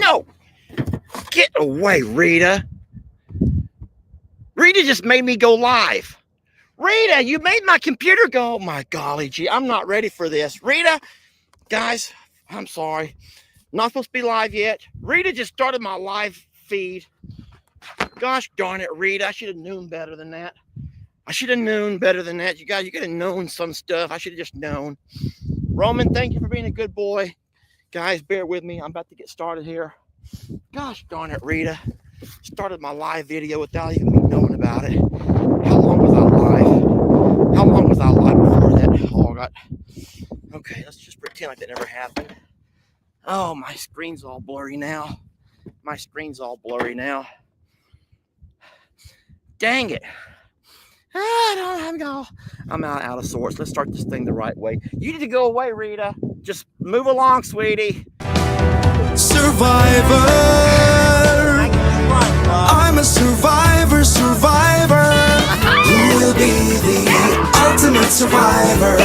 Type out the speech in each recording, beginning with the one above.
No! Get away, Rita. Rita just made me go live. Rita, you made my computer go. Oh my golly gee, I'm not ready for this. Rita, guys, I'm sorry. Not supposed to be live yet. Rita just started my live feed. Gosh darn it, Rita. I should have known better than that. You guys, you could have known some stuff. I should have just known. Roman, thank you for being a good boy. Guys, bear with me. I'm about to get started here. Gosh darn it, Rita. Started my live video without even me knowing about it. How long was I live? How long was I live before that all got... Okay, let's just pretend like that never happened. Oh, my screen's all blurry now. Dang it. I'm out of sorts. Let's start this thing the right way. You need to go away, Rita. Just move along, sweetie. Survivor. I'm a survivor. Who will be the ultimate survivor?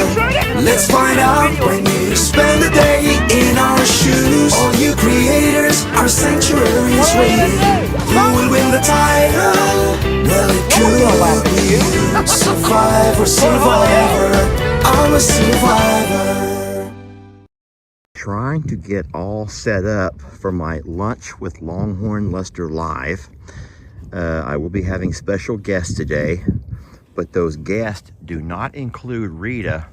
Let's find out when you spend a day in our shoes. All you creators, our sanctuaries waiting. Who will win the title? Well, it could be you. Survivor. I'm a survivor. Trying to get all set up for my Lunch with Longhorn Lester live. I will be having special guests today, but those guests do not include Rita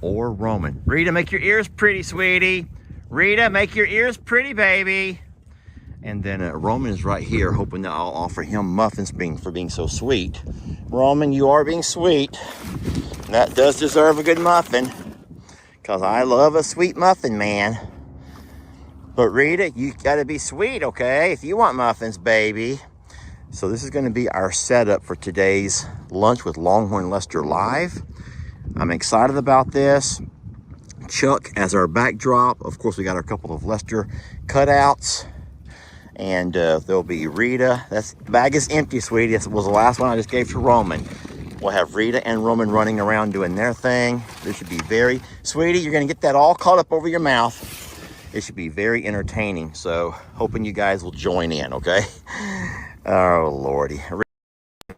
or Roman. Rita, make your ears pretty, sweetie. Rita, make your ears pretty, baby. And then Roman is right here, hoping that I'll offer him muffins for being so sweet. Roman, you are being sweet. That does deserve a good muffin, because I love a sweet muffin, man. But Rita, you gotta be sweet, okay? If you want muffins, baby. So this is gonna be our setup for today's Lunch with Longhorn Lester live. I'm excited about this. Chuck as our backdrop. Of course, we got a couple of Lester cutouts. And there'll be Rita. The bag is empty, sweetie. This was the last one I just gave to Roman. We'll have Rita and Roman running around doing their thing. This should be sweetie, you're gonna get that all caught up over your mouth. It should be very entertaining. So hoping you guys will join in, okay? Oh, Lordy.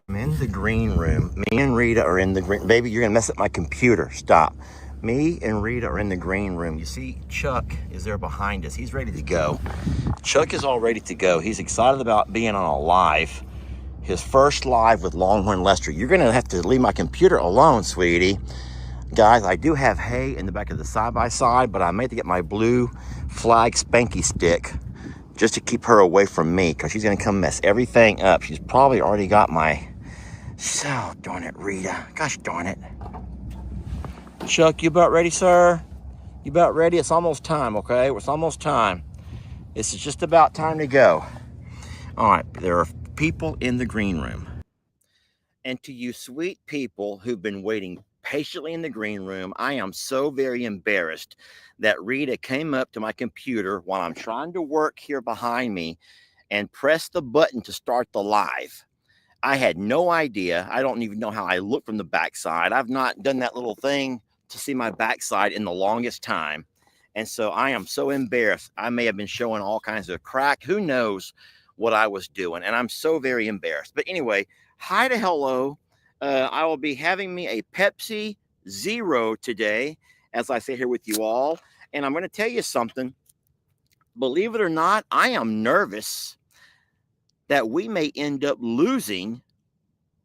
I'm in the green room. Me and Rita are in the green. Baby, you're gonna mess up my computer. Stop. Me and Rita are in the green room. You see, Chuck is there behind us. He's ready to go. Chuck is all ready to go. He's excited about being on a live. His first live with Longhorn Lester. You're gonna have to leave my computer alone, sweetie. Guys, I do have hay in the back of the side-by-side, but I made to get my blue flag spanky stick just to keep her away from me, because she's gonna come mess everything up. She's probably already got my... So, darn it, Rita. Gosh darn it. Chuck, you about ready, sir? You about ready? It's almost time, okay? It's almost time. It's just about time to go. All right, there are people in the green room. And to you sweet people who've been waiting patiently in the green room, I am so very embarrassed that Rita came up to my computer while I'm trying to work here behind me and pressed the button to start the live. I had no idea. I don't even know how I look from the backside. I've not done that little thing to see my backside in the longest time. And so I am so embarrassed. I may have been showing all kinds of crack. Who knows what I was doing? And I'm so very embarrassed. But anyway, hi to hello. I will be having me a Pepsi Zero today, as I sit here with you all. And I'm going to tell you something. Believe it or not, I am nervous that we may end up losing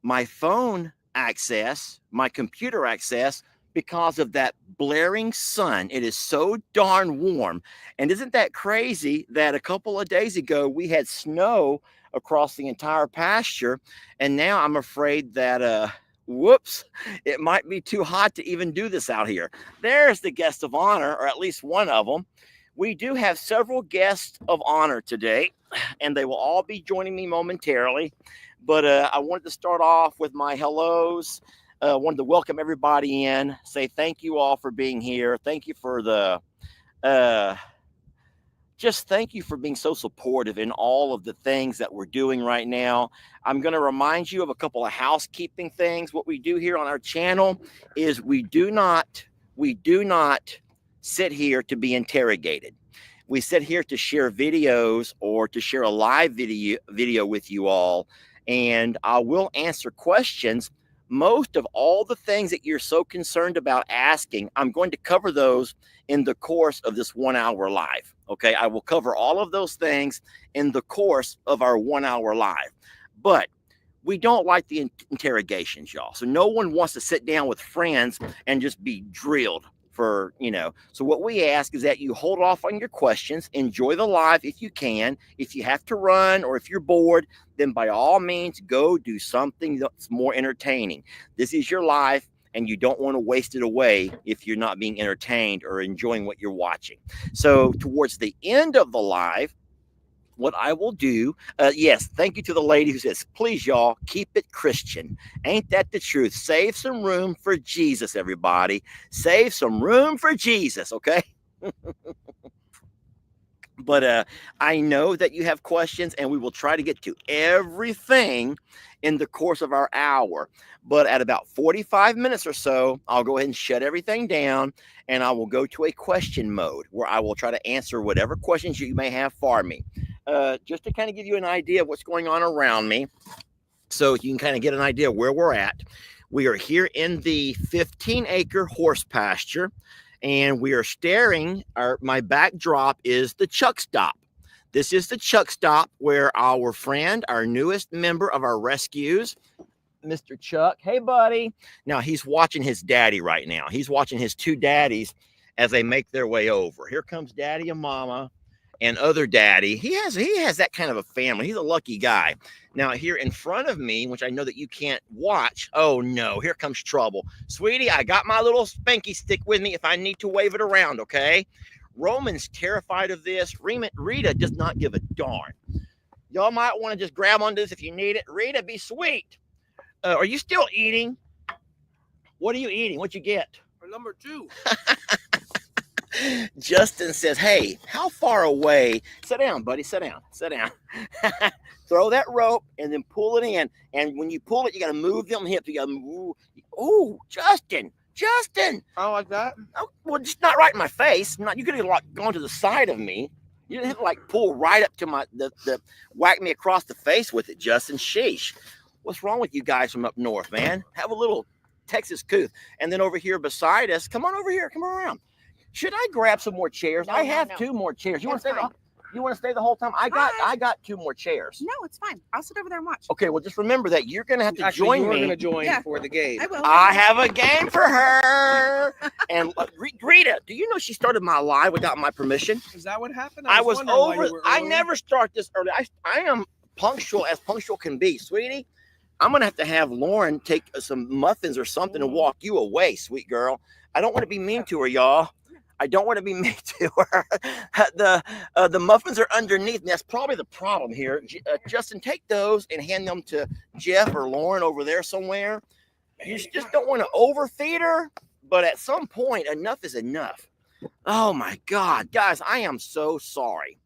my phone access, my computer access, because of that blaring sun. It is so darn warm. And isn't that crazy that a couple of days ago we had snow across the entire pasture, and now I'm afraid that whoops, it might be too hot to even do this out here. There's the guest of honor, or at least one of them. We do have several guests of honor today, and they will all be joining me momentarily. But I wanted to start off with my hellos. Wanted to welcome everybody in, say thank you all for being here. Thank you for the, just thank you for being so supportive in all of the things that we're doing right now. I'm going to remind you of a couple of housekeeping things. What we do here on our channel is we do not sit here to be interrogated. We sit here to share videos or to share a live video with you all, and I will answer questions. Most of all the things that you're so concerned about asking, I'm going to cover those in the course of this 1 hour live. Okay, I will cover all of those things in the course of our 1 hour live. But we don't like the interrogations, y'all. So no one wants to sit down with friends and just be drilled for, So what we ask is that you hold off on your questions, enjoy the live if you can. If you have to run or if you're bored, then by all means, go do something that's more entertaining. This is your life, and you don't want to waste it away if you're not being entertained or enjoying what you're watching. So towards the end of the live, what I will do, yes, thank you to the lady who says, please, y'all, keep it Christian. Ain't that the truth? Save some room for Jesus, everybody. Save some room for Jesus, okay? But I know that you have questions, and we will try to get to everything in the course of our hour. But at about 45 minutes or so, I'll go ahead and shut everything down, and I will go to a question mode where I will try to answer whatever questions you may have for me. Just to kind of give you an idea of what's going on around me, so you can kind of get an idea where we're at. We are here in the 15-acre horse pasture, and we are staring. My backdrop is the Chuck Stop. This is the Chuck Stop where our friend, our newest member of our rescues, Mr. Chuck. Hey, buddy. Now, he's watching his daddy right now. He's watching his two daddies as they make their way over. Here comes daddy and mama and other daddy. He has that kind of a family. He's a lucky guy. Now, here in front of me, which I know that you can't watch. Oh, no, here comes trouble. Sweetie, I got my little spanky stick with me if I need to wave it around, okay? Roman's terrified of this. Rita does not give a darn. Y'all might want to just grab onto this if you need it. Rita, be sweet. Are you still eating? What are you eating? What'd you get? For number 2. Justin says, hey, how far away? Sit down, buddy. Sit down. Throw that rope and then pull it in. And when you pull it, you got to move them hips. You got to move. Oh, Justin. Oh, like that? Oh, well, just not right in my face. You could have gone to the side of me. You didn't have to pull right up to whack me across the face with it, Justin. Sheesh. What's wrong with you guys from up north, man? Have a little Texas couth. And then over here beside us, come on over here. Come around. Should I grab some more chairs? No, I have 2 more chairs. You want to stay? You want to stay the whole time? I got 2 more chairs. No, it's fine. I'll sit over there and watch. Okay, well, just remember that you're going to have to Actually, join you're me. You're going to join for the game. I will. I have a game for her. And Rita, do you know she started my live without my permission? Is that what happened? I was over. I never start this early. I am punctual as punctual can be, sweetie. I'm going to have Lauren take some muffins or something and walk you away, sweet girl. I don't want to be mean to her, y'all. I don't want to be mean to her. The muffins are underneath, and that's probably the problem here. Justin, take those and hand them to Jeff or Lauren over there somewhere. You just don't want to overfeed her, but at some point, enough is enough. Oh, my God. Guys, I am so sorry.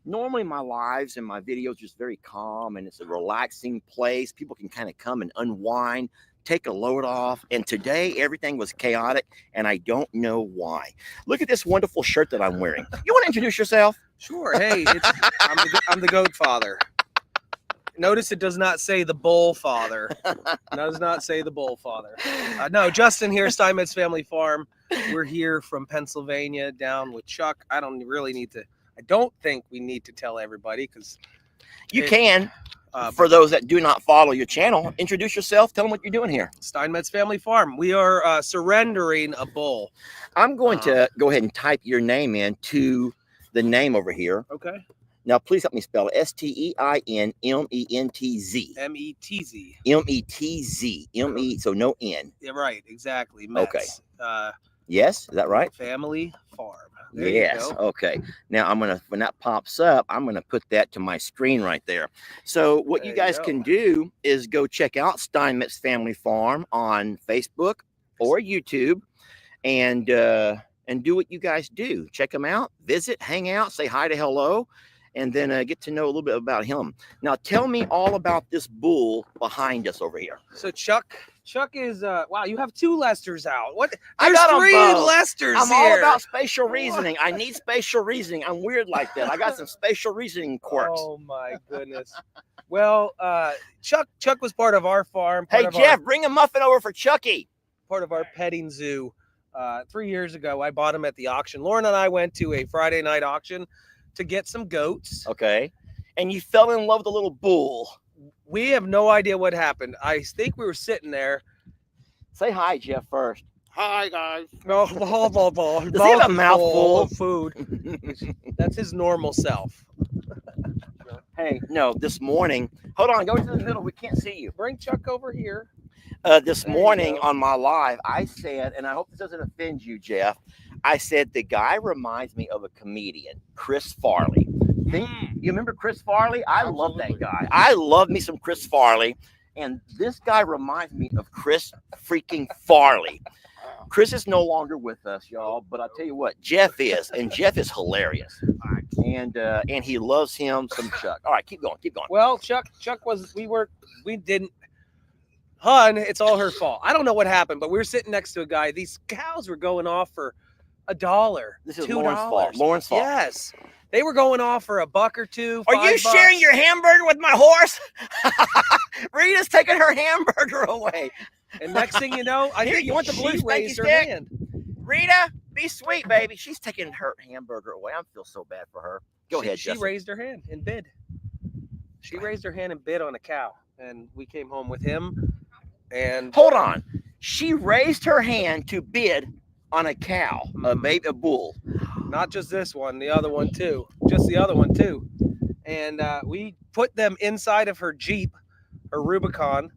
Normally, my lives and my videos are just very calm, and it's a relaxing place. People can kind of come and unwind, take a load off. And today, everything was chaotic, and I don't know why. Look at this wonderful shirt that I'm wearing. You want to introduce yourself? Sure. Hey, I'm the goat father. Notice it does not say the bull father. It does not say the bull father. No, Justin here, Steinmetz Family Farm. We're here from Pennsylvania down with Chuck. I don't think we need to tell everybody because you can. For those that do not follow your channel, introduce yourself. Tell them what you're doing here. Steinmetz Family Farm. We are surrendering a bull. I'm going to go ahead and type your name in to the name over here. Okay. Now, please help me spell it. Steinmentz. Metz. Metz. So no N. Yeah, right. Exactly. Metz. Okay. Yes, is that right? Family Farm. There yes. you go. Okay. Now when that pops up, I'm gonna put that to my screen right there. So what you guys can do is go check out Steinmetz Family Farm on Facebook or YouTube, and do what you guys do. Check them out, visit, hang out, say hi to hello, and then get to know a little bit about him. Now tell me all about this bull behind us over here. So Chuck Chuck is wow, you have 2 Lesters out. What? I There's got 'em 3 both. Lesters I'm here. all about spatial reasoning. I need spatial reasoning. I'm weird like that. I got some spatial reasoning quirks. Oh my goodness. Well, Chuck was part of our farm. Hey, Jeff, bring a muffin over for Chucky. Part of our petting zoo. 3 years ago, I bought him at the auction. Lauren and I went to a Friday night auction to get some goats. Okay. And you fell in love with a little bull. We have no idea what happened. I think we were sitting there. Say hi, Jeff, first. Hi, guys. Does Does he have a mouthful of food? That's his normal self. Hey, no, this morning. Hold on, go to the middle. We can't see you. Bring Chuck over here. This morning on my live, I said, and I hope this doesn't offend you, Jeff, I said the guy reminds me of a comedian, Chris Farley. You remember Chris Farley? I love that guy. I love me some Chris Farley. And this guy reminds me of Chris freaking Farley. Chris is no longer with us, y'all, but I'll tell you what, Jeff is, and Jeff is hilarious. And he loves him some Chuck. All right, keep going. Well, Chuck was, we didn't, Hun, it's all her fault. I don't know what happened, but we were sitting next to a guy. These cows were going off for $1. This is $2. Lauren's fault. Yes. They were going off for $1 or $2. Are you $5. sharing your hamburger with my horse? Rita's taking her hamburger away. And next thing you know, I think you want the blue she raised her stick? hand. Rita, be sweet, baby. She's taking her hamburger away. I feel so bad for her. Go ahead, She Justin. raised her hand and bid. She raised her hand and bid on a cow. And we came home with him. And hold on. She raised her hand to bid on a cow, a bull. Not just this one, the other one too. Just the other one too. And we put them inside of her Jeep, her Rubicon,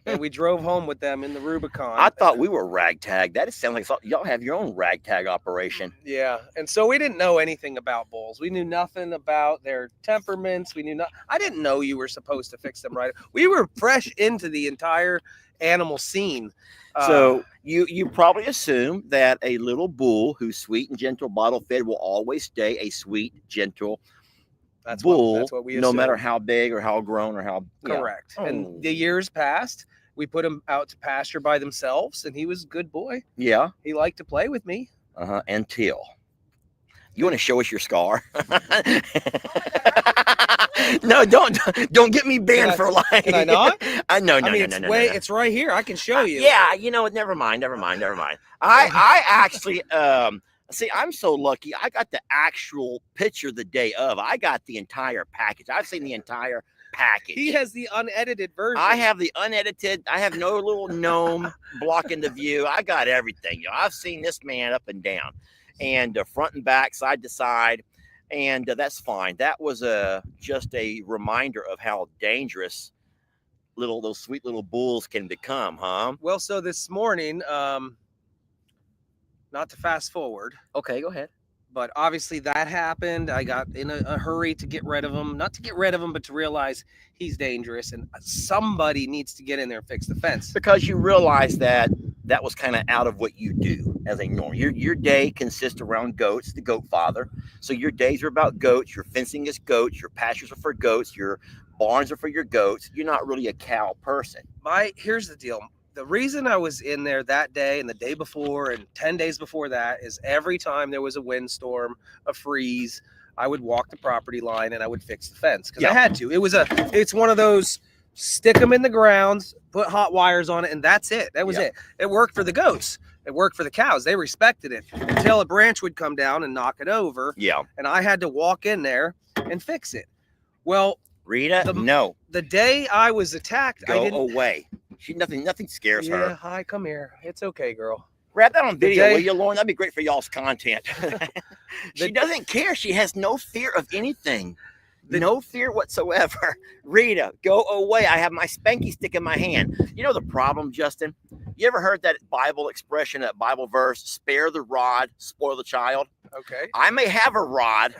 and we drove home with them in the Rubicon. I thought we were ragtag. That sounds like y'all have your own ragtag operation. Yeah, and so we didn't know anything about bulls. We knew nothing about their temperaments. We knew not. I didn't know you were supposed to fix them right. We were fresh into the entire animal scene. So you probably assume that a little bull who's sweet and gentle, bottle fed, will always stay a sweet, gentle bull. That's what we assume. No matter how big or how grown or how. Correct. Yeah. And the years passed. We put him out to pasture by themselves, and he was a good boy. Yeah. He liked to play with me. Until. You want to show us your scar? No, don't get me banned for lying. Can I not? No. It's right here. I can show you. Yeah, you know what? Never mind. I actually see. I'm so lucky. I got the actual picture the day of. I got the entire package. I've seen the entire package. He has the unedited version. I have the unedited. I have no little gnome blocking the view. I got everything. I've seen this man up and down, and front and back, side to side. And that's fine. That was just a reminder of how dangerous those sweet little bulls can become, huh? Well, so this morning, not to fast forward. Okay, go ahead. But obviously that happened. I got in a hurry to get rid of him. Not to get rid of him, but to realize he's dangerous. And somebody needs to get in there and fix the fence. Because you realize that was kind of out of what you do as a norm. Your day consists around goats, the goat father. So your days are about goats. Your fencing is goats. Your pastures are for goats. Your barns are for your goats. You're not really a cow person. Here's the deal. The reason I was in there that day and the day before and 10 days before that is every time there was a windstorm, a freeze, I would walk the property line and I would fix the fence because I had to. It's one of those stick them in the ground, put hot wires on it, and that's it. That was it. It worked for the goats. It worked for the cows. They respected it until a branch would come down and knock it over. Yeah. And I had to walk in there and fix it. Well, Rita, no. The day I was attacked, Go away. Nothing scares her. Yeah, hi, come here. It's okay, girl. Grab that on video, will you, Lauren? That'd be great for y'all's content. She doesn't care. She has no fear of anything. No fear whatsoever. Rita, go away. I have my spanky stick in my hand. You know the problem, Justin? You ever heard that Bible expression, that Bible verse, spare the rod, spoil the child? Okay. I may have a rod,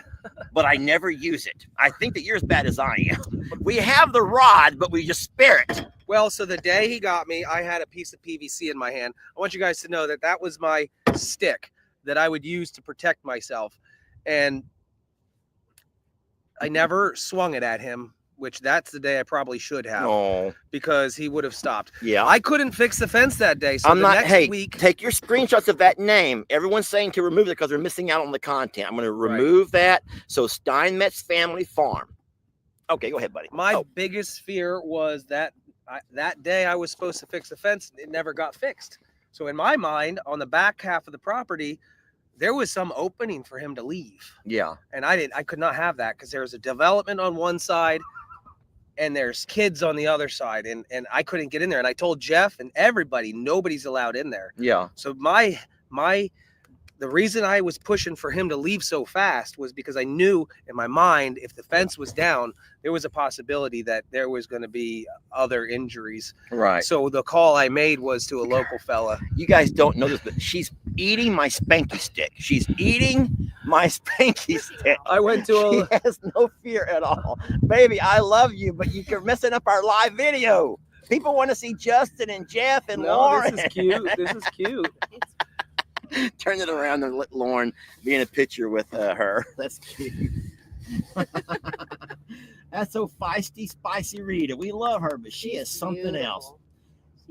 but I never use it. I think that you're as bad as I am. We have the rod, but we just spare it. Well, so the day he got me, I had a piece of PVC in my hand. I want you guys to know that was my stick that I would use to protect myself. And I never swung it at him which that's the day I probably should have, Oh, because he would have stopped. yeah. I couldn't fix the fence that day, so I'm the not. next Hey, week. take your screenshots of that name. Everyone's saying to remove it because they're missing out on the content. I'm going to remove that. So Steinmetz Family Farm. Okay, go ahead, buddy. My biggest fear was that that day I was supposed to fix the fence, it never got fixed. So in my mind, on the back half of the property, there was some opening for him to leave. Yeah. And I could not have that, because there was a development on one side and there's kids on the other side, and I couldn't get in there. And I told Jeff and everybody, nobody's allowed in there. Yeah. So the reason I was pushing for him to leave so fast was because I knew in my mind, if the fence was down, there was a possibility that there was going to be other injuries. Right. So the call I made was to a local fella. You guys don't know this, but she's eating my spanky stick. She's eating my spanky stick. I went to She has no fear at all. Baby, I love you, but you're messing up our live video. People want to see Justin and Jeff and Lauren. This is cute. This is cute. Turn it around and let Lauren be in a picture with her. That's cute. That's so feisty, spicy Rita. We love her, but she is something else.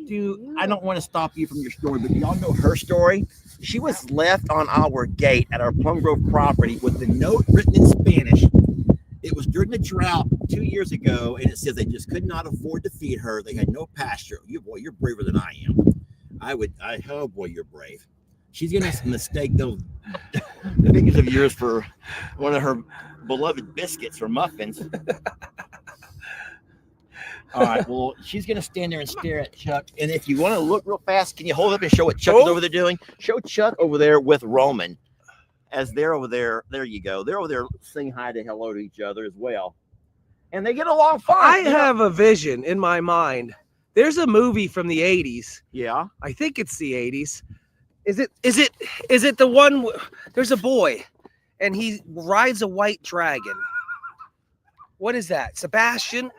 Dude, I don't want to stop you from your story, but do y'all know her story? She was left on our gate at our Plum Grove property with the note written in Spanish. It was during the drought 2 years ago, and it says they just could not afford to feed her. They had no pasture. You're braver than I am. Oh boy, you're brave. She's going to mistake those fingers of yours for one of her beloved biscuits or muffins. All right, well, she's going to stand there and stare at Chuck. And if you want to look real fast, can you hold up and show what Chuck is over there doing? Show Chuck over there with Roman. As they're over there, there you go. They're over there saying hi to hello to each other as well. And they get along fine. I have a vision in my mind. There's a movie from the 80s. Yeah. I think it's the 80s. Is it the one? There's a boy, and he rides a white dragon. What is that? Sebastian?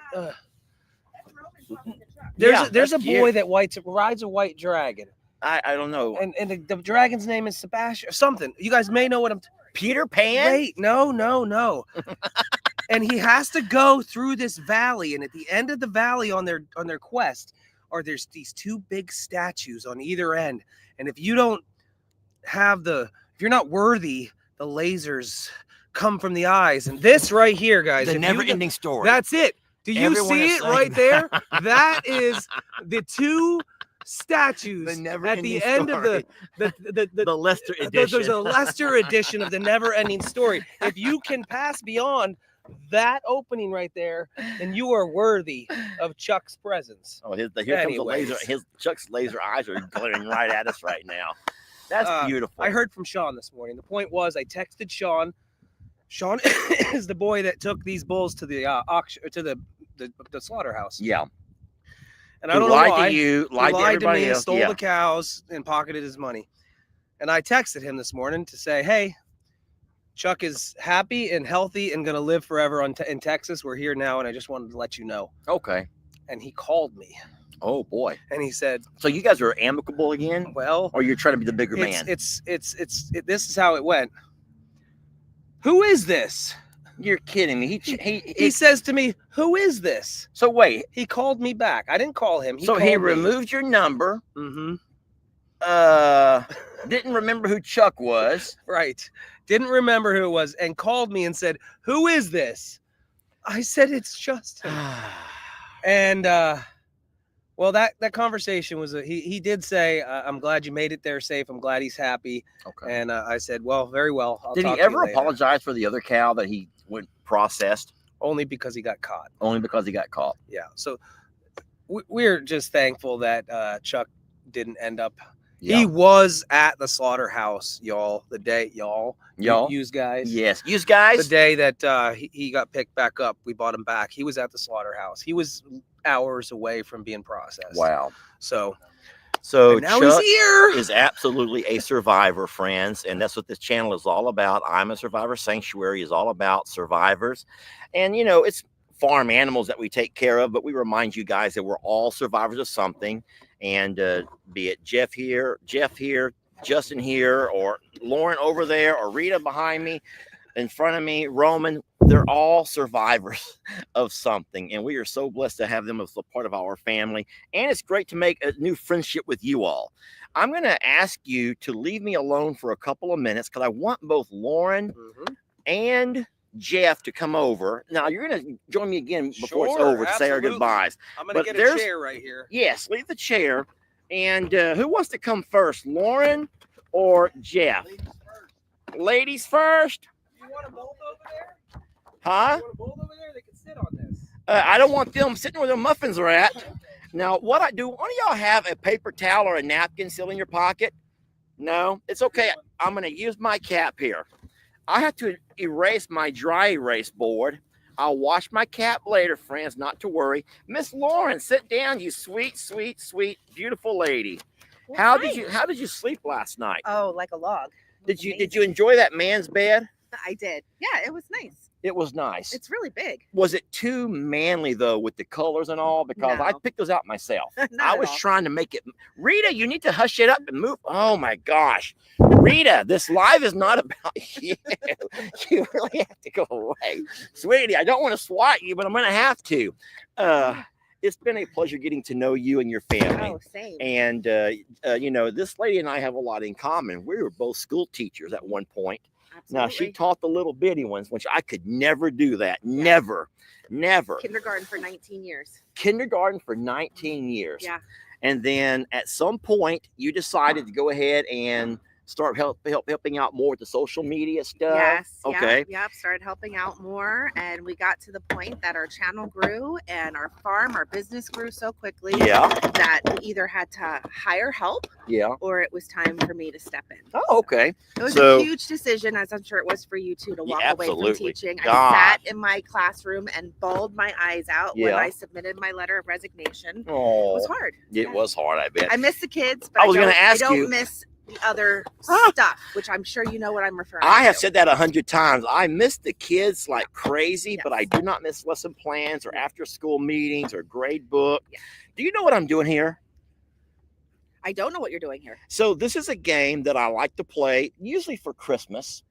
There's a boy that rides a white dragon. I don't know. And the dragon's name is Sebastian or something. You guys may know what I'm. Peter Pan? Wait, no. And he has to go through this valley, and at the end of the valley on their quest, there's these two big statues on either end. And if you don't if you're not worthy, the lasers come from the eyes. And this right here, guys, the never-ending story. That's it. Do you see it right there? That is the two statues at the end of the Lester edition. There's a Lester edition of the never-ending story. If you can pass beyond that opening right there, then you are worthy of Chuck's presence. Oh, here comes the laser. Chuck's laser eyes are glaring right at us right now. That's beautiful. I heard from Sean this morning. The point was, I texted Sean. Sean is the boy that took these bulls to the auction, to the slaughterhouse. Yeah. And I don't know why. He lied to me, stole the cows, and pocketed his money. And I texted him this morning to say, hey, Chuck is happy and healthy and going to live forever in Texas. We're here now, and I just wanted to let you know. Okay. And he called me. Oh, boy. And he said... So you guys are amicable again? Well... Or you're trying to be the bigger man? This is how it went. Who is this? You're kidding me. He says to me, who is this? So wait. He called me back. I didn't call him. He removed your number. Mm-hmm. Didn't remember who Chuck was. Right. Didn't remember who it was and called me and said, who is this? I said, it's Justin. And, well, that conversation was, he did say, I'm glad you made it there safe. I'm glad he's happy. Okay. And I said, well, very well. Did he ever apologize for the other cow that he went processed? Only because he got caught. Only because he got caught. Yeah. So we're just thankful that Chuck didn't end up. Yeah. He was at the slaughterhouse, y'all, the day, y'all, use guys. Yes, use guys. The day that he got picked back up, we bought him back. He was at the slaughterhouse. He was hours away from being processed. Wow. So now Chuck is absolutely a survivor, friends, and that's what this channel is all about. I'm a Survivor Sanctuary is all about survivors, and it's farm animals that we take care of, but we remind you guys that we're all survivors of something. And be it Jeff here, Justin here, or Lauren over there, or Rita behind me, in front of me, Roman, they're all survivors of something. And we are so blessed to have them as a part of our family. And it's great to make a new friendship with you all. I'm going to ask you to leave me alone for a couple of minutes because I want both Lauren and Jeff to come over. Now, you're going to join me again before it's over to say our goodbyes. I'm going to get a chair right here. Yes, leave the chair. And who wants to come first, Lauren or Jeff? Ladies first. You want a bowl over there? Huh? You want a bowl over there? They can sit on this. I don't want them sitting where their muffins are at. Now, what I do, one of y'all have a paper towel or a napkin still in your pocket? No? It's okay. I'm going to use my cap here. I have to erase my dry erase board. I'll wash my cap later, friends, not to worry. Miss Lauren, sit down, you sweet, sweet, sweet, beautiful lady. Well, how did you sleep last night? Oh, like a log. Did you enjoy that man's bed? I did. Yeah, it was nice. It was nice. It's really big. Was it too manly though with the colors and all? Because I No. picked those out myself. Not I at was all. trying to make it. Rita, you need to hush it up and move. Oh my gosh. Rita, this live is not about you. You really have to go away. Sweetie, I don't want to swat you, but I'm going to have to. It's been a pleasure getting to know you and your family. Oh, same. And, you know, this lady and I have a lot in common. We were both school teachers at one point. Absolutely. Now, she taught the little bitty ones, which I could never do that. Never. Kindergarten for 19 years. Kindergarten for 19 years. Yeah. And then at some point, you decided to go ahead and start helping out more with the social media stuff. Yes. Okay. Yep. Started helping out more. And we got to the point that our channel grew and our business grew so quickly Yeah. that we either had to hire help Yeah. or it was time for me to step in. Oh, okay. It was So- a huge decision, as I'm sure it was for you too, to walk away from absolutely. teaching. God. I sat in my classroom and bawled my eyes out when Yeah. I submitted my letter of resignation. It Oh, was hard. it was hard, I bet. I miss the kids, but I was gonna I ask don't you- miss the other stuff, which I'm sure you know what I'm referring to. I have said that 100 times. I miss the kids like crazy, Yes. but I do not miss lesson plans or after school meetings or grade book. Yeah. Do you know what I'm doing here? I don't know what you're doing here. So this is a game that I like to play, usually for Christmas.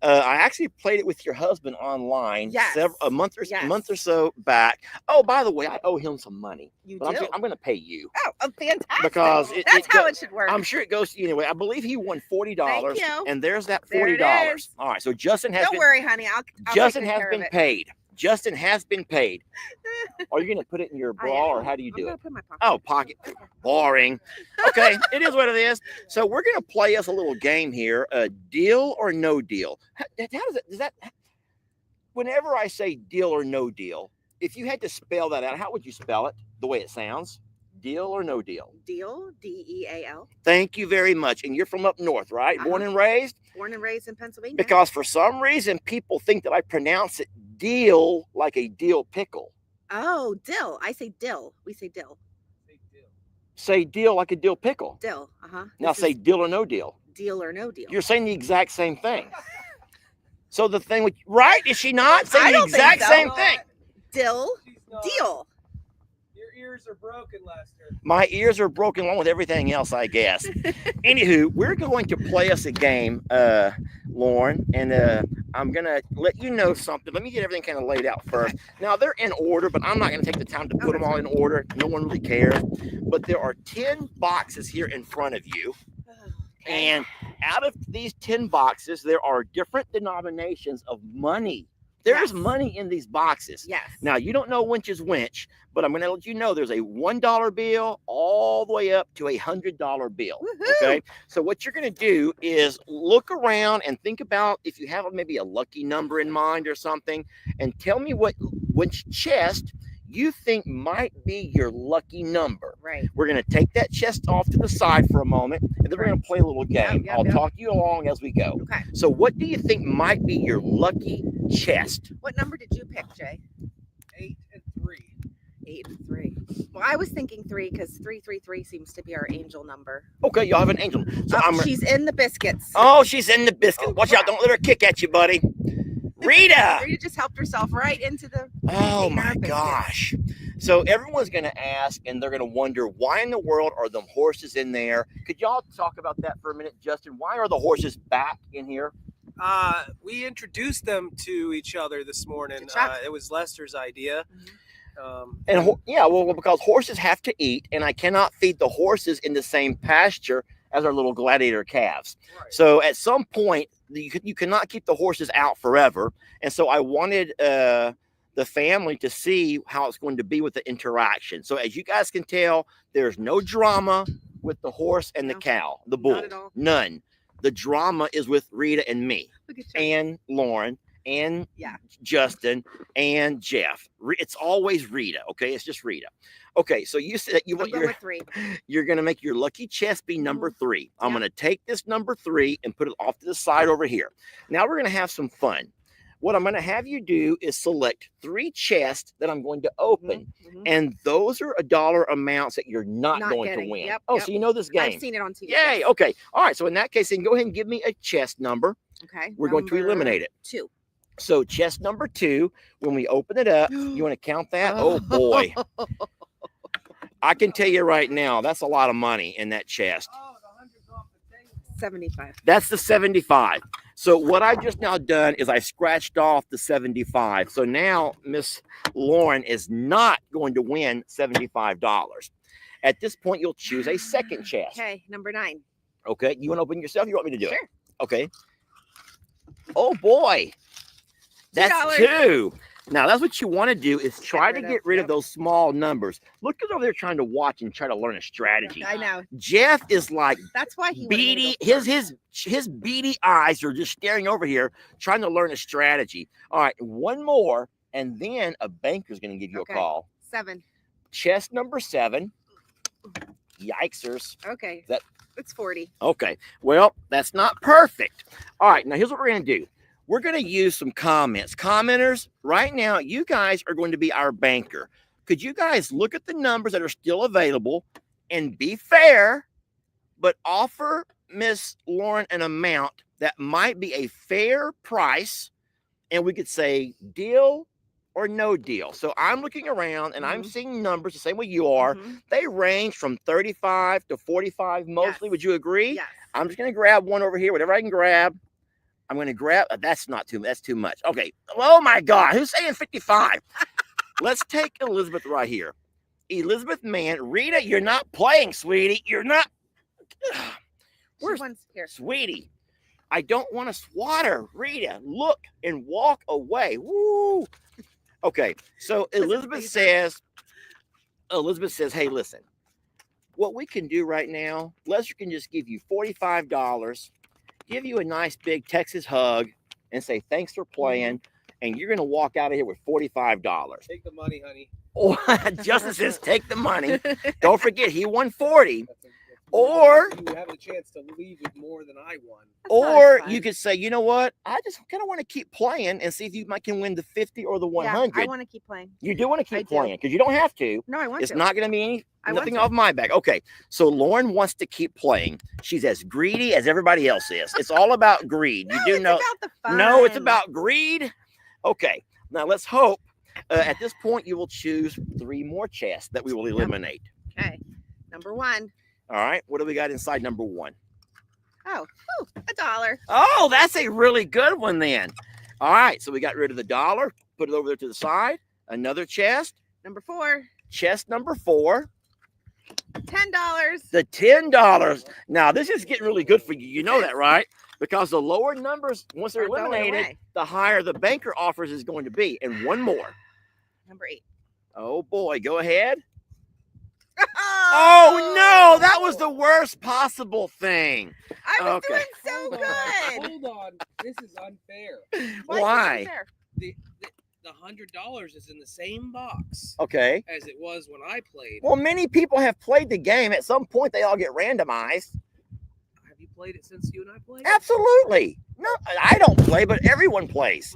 I actually played it with your husband online Yes. a month Yes. or so back. Oh, by the way, I owe him some money, You but do. I'm going to pay you. Oh, fantastic. Because That's how it should work. I'm sure it goes to you anyway. I believe he won $40, Thank you. and there's that There it $40. is. All right, so Justin has Don't been worry, honey. I'll Justin take has care of been it. paid. Justin has been paid. Are you going to put it in your I bra, or am. how do you I'm do gonna it? put it in my pocket. Oh, pocket. Boring. Okay, it is what it is. So we're going to play us a little game here. Deal or no deal. How does that? Whenever I say deal or no deal, if you had to spell that out, how would you spell it? The way it sounds. Deal or no deal. Deal, DEAL. Thank you very much. And you're from up north, right? Born and raised? Born and raised in Pennsylvania. Because for some reason, people think that I pronounce it deal like a dill pickle. Oh, dill. I say dill. We say dill. Say deal like a dill pickle. Dill. Now say deal or no deal. deal or no deal. You're saying the exact same thing. So the thing with right, is she not saying I the don't think exact so. same thing? Dill, She's not. deal. Your ears are broken, Lester. My ears are broken along with everything else, I guess. Anywho, we're going to play us a game, Lauren, and I'm gonna let you know something. Let me get everything kind of laid out first. Now they're in order, but I'm not gonna take the time to put them all in order. No one really cares. But there are 10 boxes here in front of you. And out of these 10 boxes, there are different denominations of money. There's Yes. money in these boxes. Yes. Now, you don't know which is which, but I'm going to let you know there's a $1 bill all the way up to a $100 bill. Woohoo! Okay. So what you're going to do is look around and think about if you have maybe a lucky number in mind or something, and tell me which chest you think might be your lucky number. Right. We're going to take that chest off to the side for a moment, and then we're going to play a little game. Yep, I'll yep. talk you along as we go. Okay. So what do you think might be your lucky chest? What number did you pick, Jay? 8 and 3. 8 and 3. Well, I was thinking 3 because 333 seems to be our angel number. Okay, y'all have an angel. So Oh, she's in the biscuits. Oh, she's in the biscuit. Oh, Watch out. crap. Don't let her kick at you, buddy. Rita. Rita just helped herself right into the. Oh Eating our my biscuits. gosh. So everyone's going to ask, and they're going to wonder, why in the world are them horses in there? Could y'all talk about that for a minute, Justin? Why are the horses back in here? We introduced them to each other this morning. Good job. It was Lester's idea. Yeah, well, because horses have to eat, and I cannot feed the horses in the same pasture as our little gladiator calves. Right. So at some point, you cannot keep the horses out forever. And so I wanted the family to see how it's going to be with the interaction. So as you guys can tell, there's no drama with the horse and the cow, the bull. Not at all. None. The drama is with Rita and me, Look at you. and Lauren, and Yeah. Justin, and Jeff. It's always Rita, okay? It's just Rita. Okay, so you said you I'm want going with 3. you're going to make your lucky chest be number 3. I'm Yeah. going to take this number 3 and put it off to the side over here. Now we're going to have some fun. What I'm going to have you do is select 3 chests that I'm going to open. Mhm. And those are $1 amounts that you're not going getting. to win. Yep, Oh, yep. so you know this game. I've seen it on TV. Yay. yes. Okay. All right. So in that case, then go ahead and give me a chest number. Okay. We're going to eliminate it. 2. So chest number 2, when we open it up, you want to count that? Oh boy. I can tell you right now, that's a lot of money in that chest. Oh, the 100's off the table. 75. That's the 75. So what I just now done is I scratched off the 75. So now Miss Lauren is not going to win $75. At this point, you'll choose a second chest. Okay, number 9. Okay. You want to open yourself? You want me to do it? Sure. Okay. Oh boy. That's $2. 2. Now that's what you want to do is try to get rid of yep. those small numbers. Look at over there trying to watch and try to learn a strategy. I know. Jeff is like That's why he wanted me beady. to go His beady eyes are just staring over here, trying to learn a strategy. All right, one more, and then a banker's going to give you Okay. a call. 7. Chest number 7. Yikesers. Okay. That- It's 40. Okay, well, that's not perfect. All right, now here's what we're going to do. We're going to use some comments. Commenters, right now, you guys are going to be our banker. Could you guys look at the numbers that are still available and be fair, but offer Miss Lauren an amount that might be a fair price, and we could say deal or no deal. So I'm looking around and I'm seeing numbers the same way you are. Mhm. They range from 35 to 45 mostly. Yes. Would you agree? Yes. I'm just going to grab one over here, whatever I can grab. I'm going to grab, that's not too, that's too much. Okay. Oh my God. Who's saying 55? Let's take Elizabeth right here. Elizabeth, man, Rita, you're not playing, sweetie. You're not. Where's One's here. Sweetie? I don't want to swatter. Rita, look and walk away. Woo. Okay. So Elizabeth says, hey, listen, what we can do right now, Lester can just give you $45, give you a nice big Texas hug, and say, thanks for playing. And you're going to walk out of here with $45. Take the money, honey. Or Justin says, take the money. Don't forget, he won 40. That's Or- you have a chance to leave with more than I won. Or fun. you could say, you know what? I just kind of want to keep playing and see if you can win the 50 or the 100. Yeah, I want to keep playing. You do want to I keep do. playing because you don't have to. No, I want It's to. not going to be I want nothing to. off my back. Okay. So Lauren wants to keep playing. She's as greedy as everybody else is. It's all about greed. You do it's know. about the fun. No, it's about greed. Okay. Now let's hope at this point you will choose 3 more chests that we will eliminate. Okay. Number 1. All right. What do we got inside number 1? Oh, $1. Oh, that's a really good one then. All right. So we got rid of the $1, put it over there to the side. Another chest. Number 4. Chest number 4. $10. The $10. Now, this is getting really good for you. You know that, right? Because the lower numbers, once they're Are going eliminated, away. the higher the banker offers is going to be. And one more. Number 8. Oh, boy. Go ahead. Oh, no. That was the worst possible thing. I was okay. doing so Hold on, good. Hold on. This is unfair. Why? is this unfair? The $100 is in the same box Okay. as it was when I played. Well, many people have played the game. At some point, they all get randomized. Have you played it since you and I played? Absolutely. No, I don't play, but everyone plays.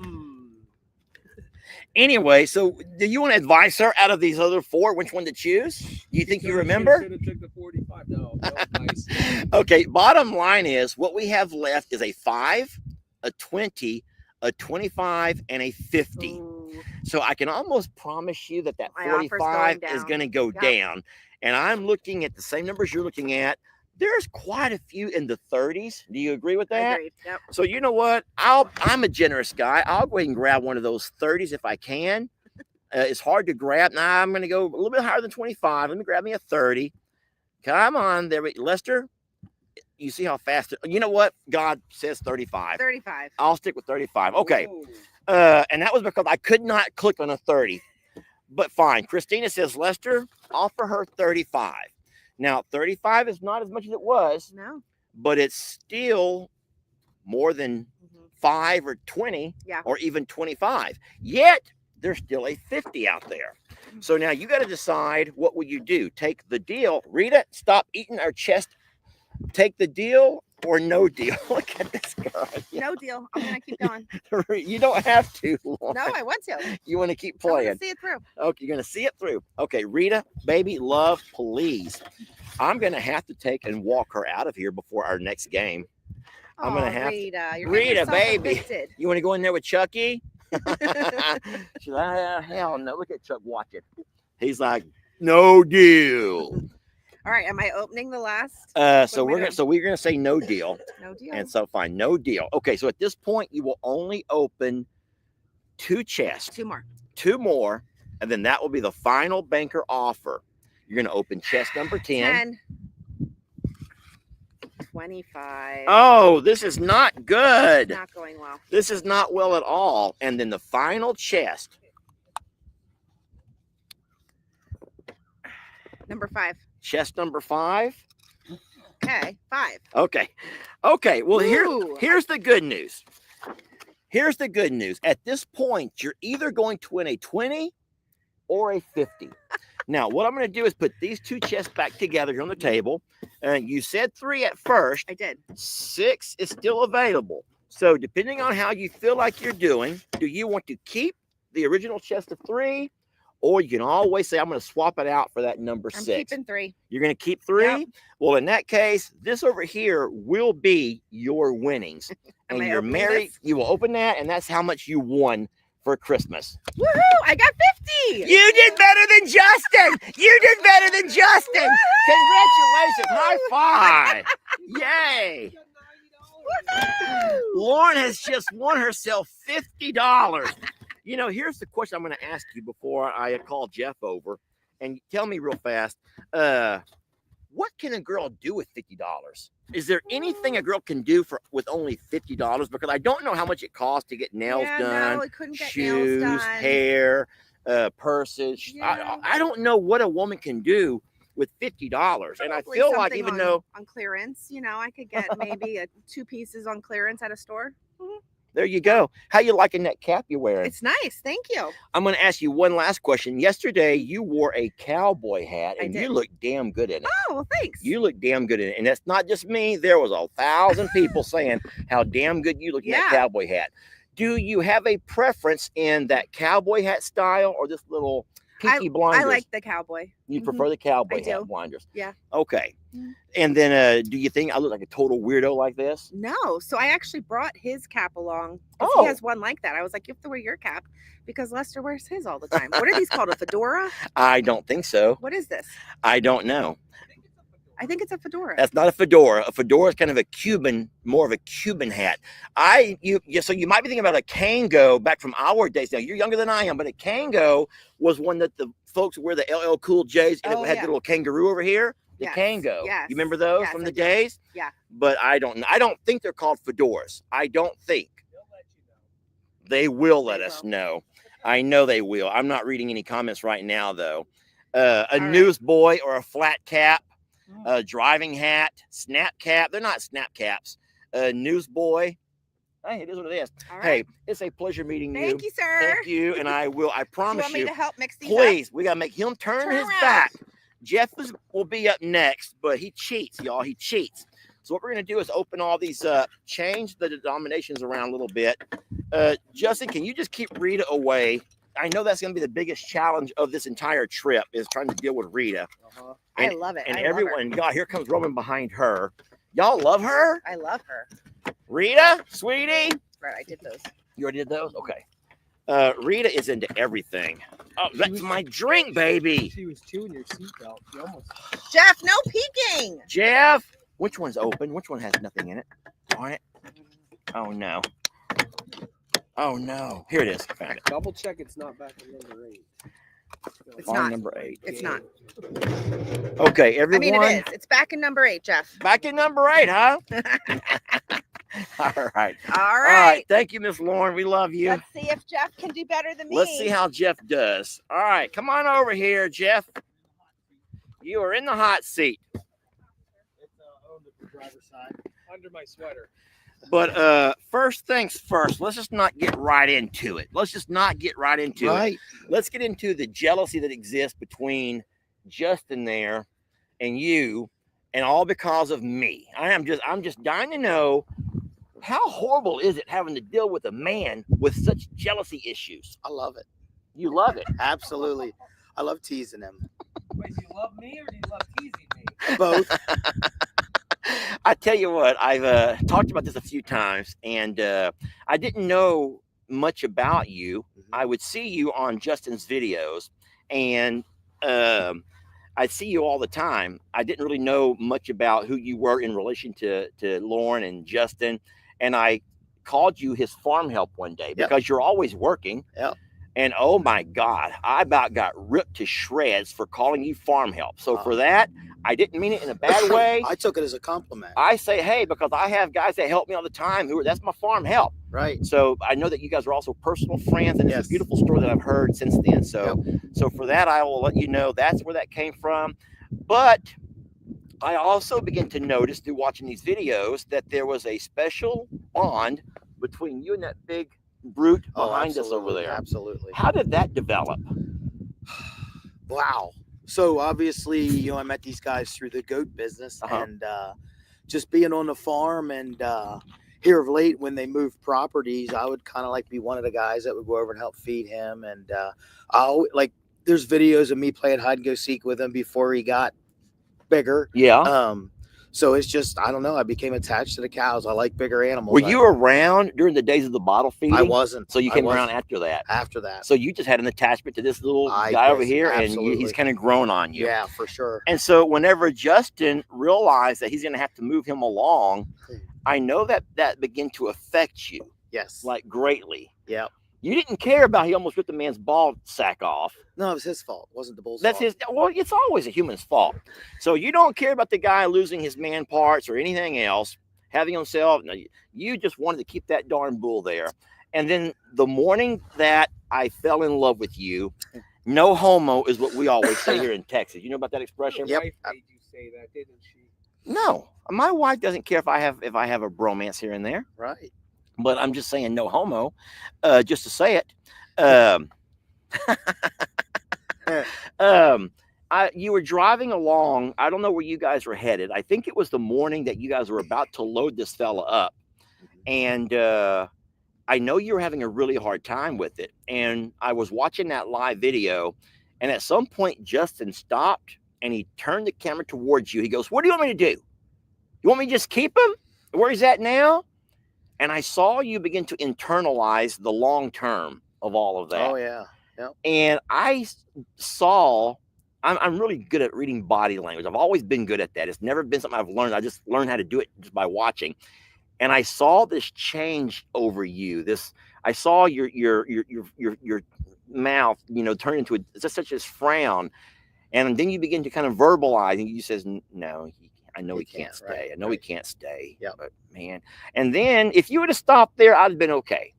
Anyway, so do you want to advise her out of these other 4 which one to choose? Do you think you remember? Should have took the 45. No, nice. Okay, bottom line is what we have left is a 5, a 20, a 25, and a 50. Ooh. So I can almost promise you that My offer's 45 going is down. going to go Yep. down. And I'm looking at the same numbers you're looking at. there's quite a few in the 30s. Do you agree with that? Agreed. Yep. So you know what? I'm a generous guy. I'll go ahead and grab one of those 30s if I can. It's hard to grab. Now I'm going to go a little bit higher than 25. Let me grab me a 30. Come on, there, Lester. You see how fast? You know what? God says 35. 35. I'll stick with 35. Okay. Ooh. And that was because I could not click on a 30. But fine. Christina says, Lester, offer her 35. Now, 35 is not as much as it was, No. but it's still more than 5 or 20 Yeah. or even 25. Yet, there's still a 50 out there. So now you got to decide, what will you do? Take the deal. Rita, stop eating our chest. Take the deal or no deal. Look at this guy. No deal. I'm gonna keep going. You don't have to, Lauren. No, I want to. You want to keep I want playing. to see it through. Okay, you're going to see it through. Okay, Rita, baby, love, please. I'm going to have to take and walk her out of here before our next game. I'm going to have Rita, to. you're Rita, baby. Addicted. You want to go in there with Chucky? She's like, hell no. Look at Chuck watching. He's like, no deal. All right, am I opening the last? So we're gonna say no deal. No deal. And so fine, no deal. Okay, so at this point you will only open 2 chests. 2 more. 2 more, and then that will be the final banker offer. You're going to open chest number 10. 25. Oh, this is not good. Not going well. This is not well at all. And then the final chest. Number 5. Chest number 5. Okay, 5. Okay. Okay. Well, Ooh. here's the good news. Here's the good news. At this point, you're either going to win a 20 or a 50. Now, what I'm going to do is put these 2 chests back together here on the table. You said 3 at first. I did. 6 is still available. So depending on how you feel like you're doing, do you want to keep the original chest of 3? Or you can always say, I'm going to swap it out for that number 6. I'm keeping 3. You're going to keep 3? Yep. Well, in that case, this over here will be your winnings. Am And I you're opening married. this? You will open that, and that's how much you won for Christmas. Woohoo! I got 50. You did better than Justin. You did better than Justin. Congratulations. High five. Yay. Woohoo! Lauren has just won herself $50. You know, here's the question I'm going to ask you before I call Jeff over. And tell me real fast, what can a girl do with $50? Is there anything a girl can do with only $50? Because I don't know how much it costs to get nails done, No, it couldn't get shoes, nails done. hair, purses. Yeah. I don't know what a woman can do with $50. And I Probably feel like something even on, though on clearance, you know, I could get maybe 2 pieces on clearance at a store. there you go. How you liking that cap you're wearing? It's nice. Thank you. I'm going to ask you one last question. Yesterday, you wore a cowboy hat, I and did. you look damn good in it. Oh, well, thanks. You look damn good in it. And that's not just me. There was 1,000 people saying how damn good you look in that Yeah. cowboy hat. Do you have a preference in that cowboy hat style or this little pinky blinders? I like the cowboy. You Mhm. prefer the cowboy I hat do. blinders? Yeah. Okay. Mhm. And then do you think I look like a total weirdo like this? No, so I actually brought his cap along. 'Cause Oh. He has one like that. I was like, you have to wear your cap because Lester wears his all the time. What are these called? A fedora? I don't think so. What is this? I don't know. I think it's a fedora. That's not a fedora. A fedora is kind of a Cuban, more of a Cuban hat. So you might be thinking about a Kango back from our days. Now you're younger than I am, but a Kango was one that the folks wear the LL Cool J's, and Oh, it had yeah. the little kangaroo over here. The Yes, Kango. yes, You remember those yes, from I the do. days? Yeah. But I don't think they're called fedoras. I don't think. They will let us know. I know they will. I'm not reading any comments right now though. A All right. newsboy or a flat cap. A driving hat, snap cap. They're not snap caps. Newsboy. Hey, it is what it is. All right. Hey, it's a pleasure meeting you. Thank you, sir. Thank you. And I Do you promise want me you, to help mix these please, we got to make him turn Turn his around. back. Jeff will be up next, but he cheats, y'all. He cheats. So what we're going to do is open all these up, change the denominations around a little bit. Justin, can you just keep Rita away? I know that's going to be the biggest challenge of this entire trip is trying to deal with Rita. up? I love it. And I love her. everyone, God, here comes Roman behind her. Y'all love her? I love her. Rita, sweetie? Right, I did those. You already did those? Okay. Rita is into everything. Oh, that's my drink, baby. She was chewing your seatbelt. You almost. Jeff, no peeking. Jeff, Which one's open? Which one has nothing in it? Darn it. Oh, no. Oh, no. Here it is. I found it. Double check it's not back in number 8. It's Farm not. number 8. It's not. Okay, I everyone. mean, it is. It's back in number 8, Jeff. Back in number 8, huh? All right. All right. Thank you, Miss Lauren. We love you. Let's see if Jeff can do better than me. Let's see how Jeff does. All right. Come on over here, Jeff. You are in the hot seat. It's on the driver's side. Under my sweater. But first things first, let's just not get right into it. Let's get into the jealousy that exists between Justin there and you, and all because of me. I'm just dying to know, how horrible is it having to deal with a man with such jealousy issues? I love it. You love it. Absolutely. I love teasing him. Wait, do you love me or do you love teasing me? Both. I tell you what, I've talked about this a few times, and I didn't know much about you. I would see you on Justin's videos, and I see you all the time. I didn't really know much about who you were in relation to Lauren and Justin, and I called you his farm help one day because you're always working. Yep. And oh my God, I about got ripped to shreds for calling you farm help. So for that, I didn't mean it in a bad way. I took it as a compliment. I say, hey, because I have guys that help me all the time that's my farm help. Right. So I know that you guys are also personal friends, and it's a beautiful story that I've heard since then. So, so for that, I will let you know that's where that came from. But I also begin to notice through watching these videos that there was a special bond between you and that big brute behind us over there. Absolutely. How did that develop? Wow. So obviously, I met these guys through the goat business, and just being on the farm, and here of late when they moved properties, I would kind of like be one of the guys that would go over and help feed him. And there's videos of me playing hide and go seek with him before he got bigger. Yeah. So it's just, I don't know. I became attached to the cows. I like bigger animals. Were you around during the days of the bottle feeding? I wasn't. So you came around after that? After that. So you just had an attachment to this little guy over here, and he's kind of grown on you. Yeah, for sure. And so whenever Justin realized that he's going to have to move him along, I know that began to affect you. Yes. Like greatly. Yeah. You didn't care about he almost ripped the man's ball sack off. No, it was his fault. It wasn't the bull's That's fault. Well, it's always a human's fault. So you don't care about the guy losing his man parts or anything else, having himself. No, you just wanted to keep that darn bull there. And then the morning that I fell in love with you, no homo is what we always say here in Texas. You know about that expression? Your wife made you say that, didn't she? No, my wife doesn't care if I have a bromance here and there. Right. But I'm just saying no homo, just to say it. You were driving along. I don't know where you guys were headed. I think it was the morning that you guys were about to load this fella up. And I know you were having a really hard time with it. And I was watching that live video. And at some point, Justin stopped and he turned the camera towards you. He goes, "What do you want me to do? You want me to just keep him where he's at now?" And I saw you begin to internalize the long term of all of that. Oh, yeah. Yep. And I saw, I'm really good at reading body language. I've always been good at that. It's never been something I've learned. I just learned how to do it just by watching. And I saw this change over you. I saw your mouth, turn into just such this frown. And then you begin to kind of verbalize, and you says, "No, I know he can't stay. Right, I know he can't stay." Yeah, but man. And then if you would have stopped there, I'd have been okay.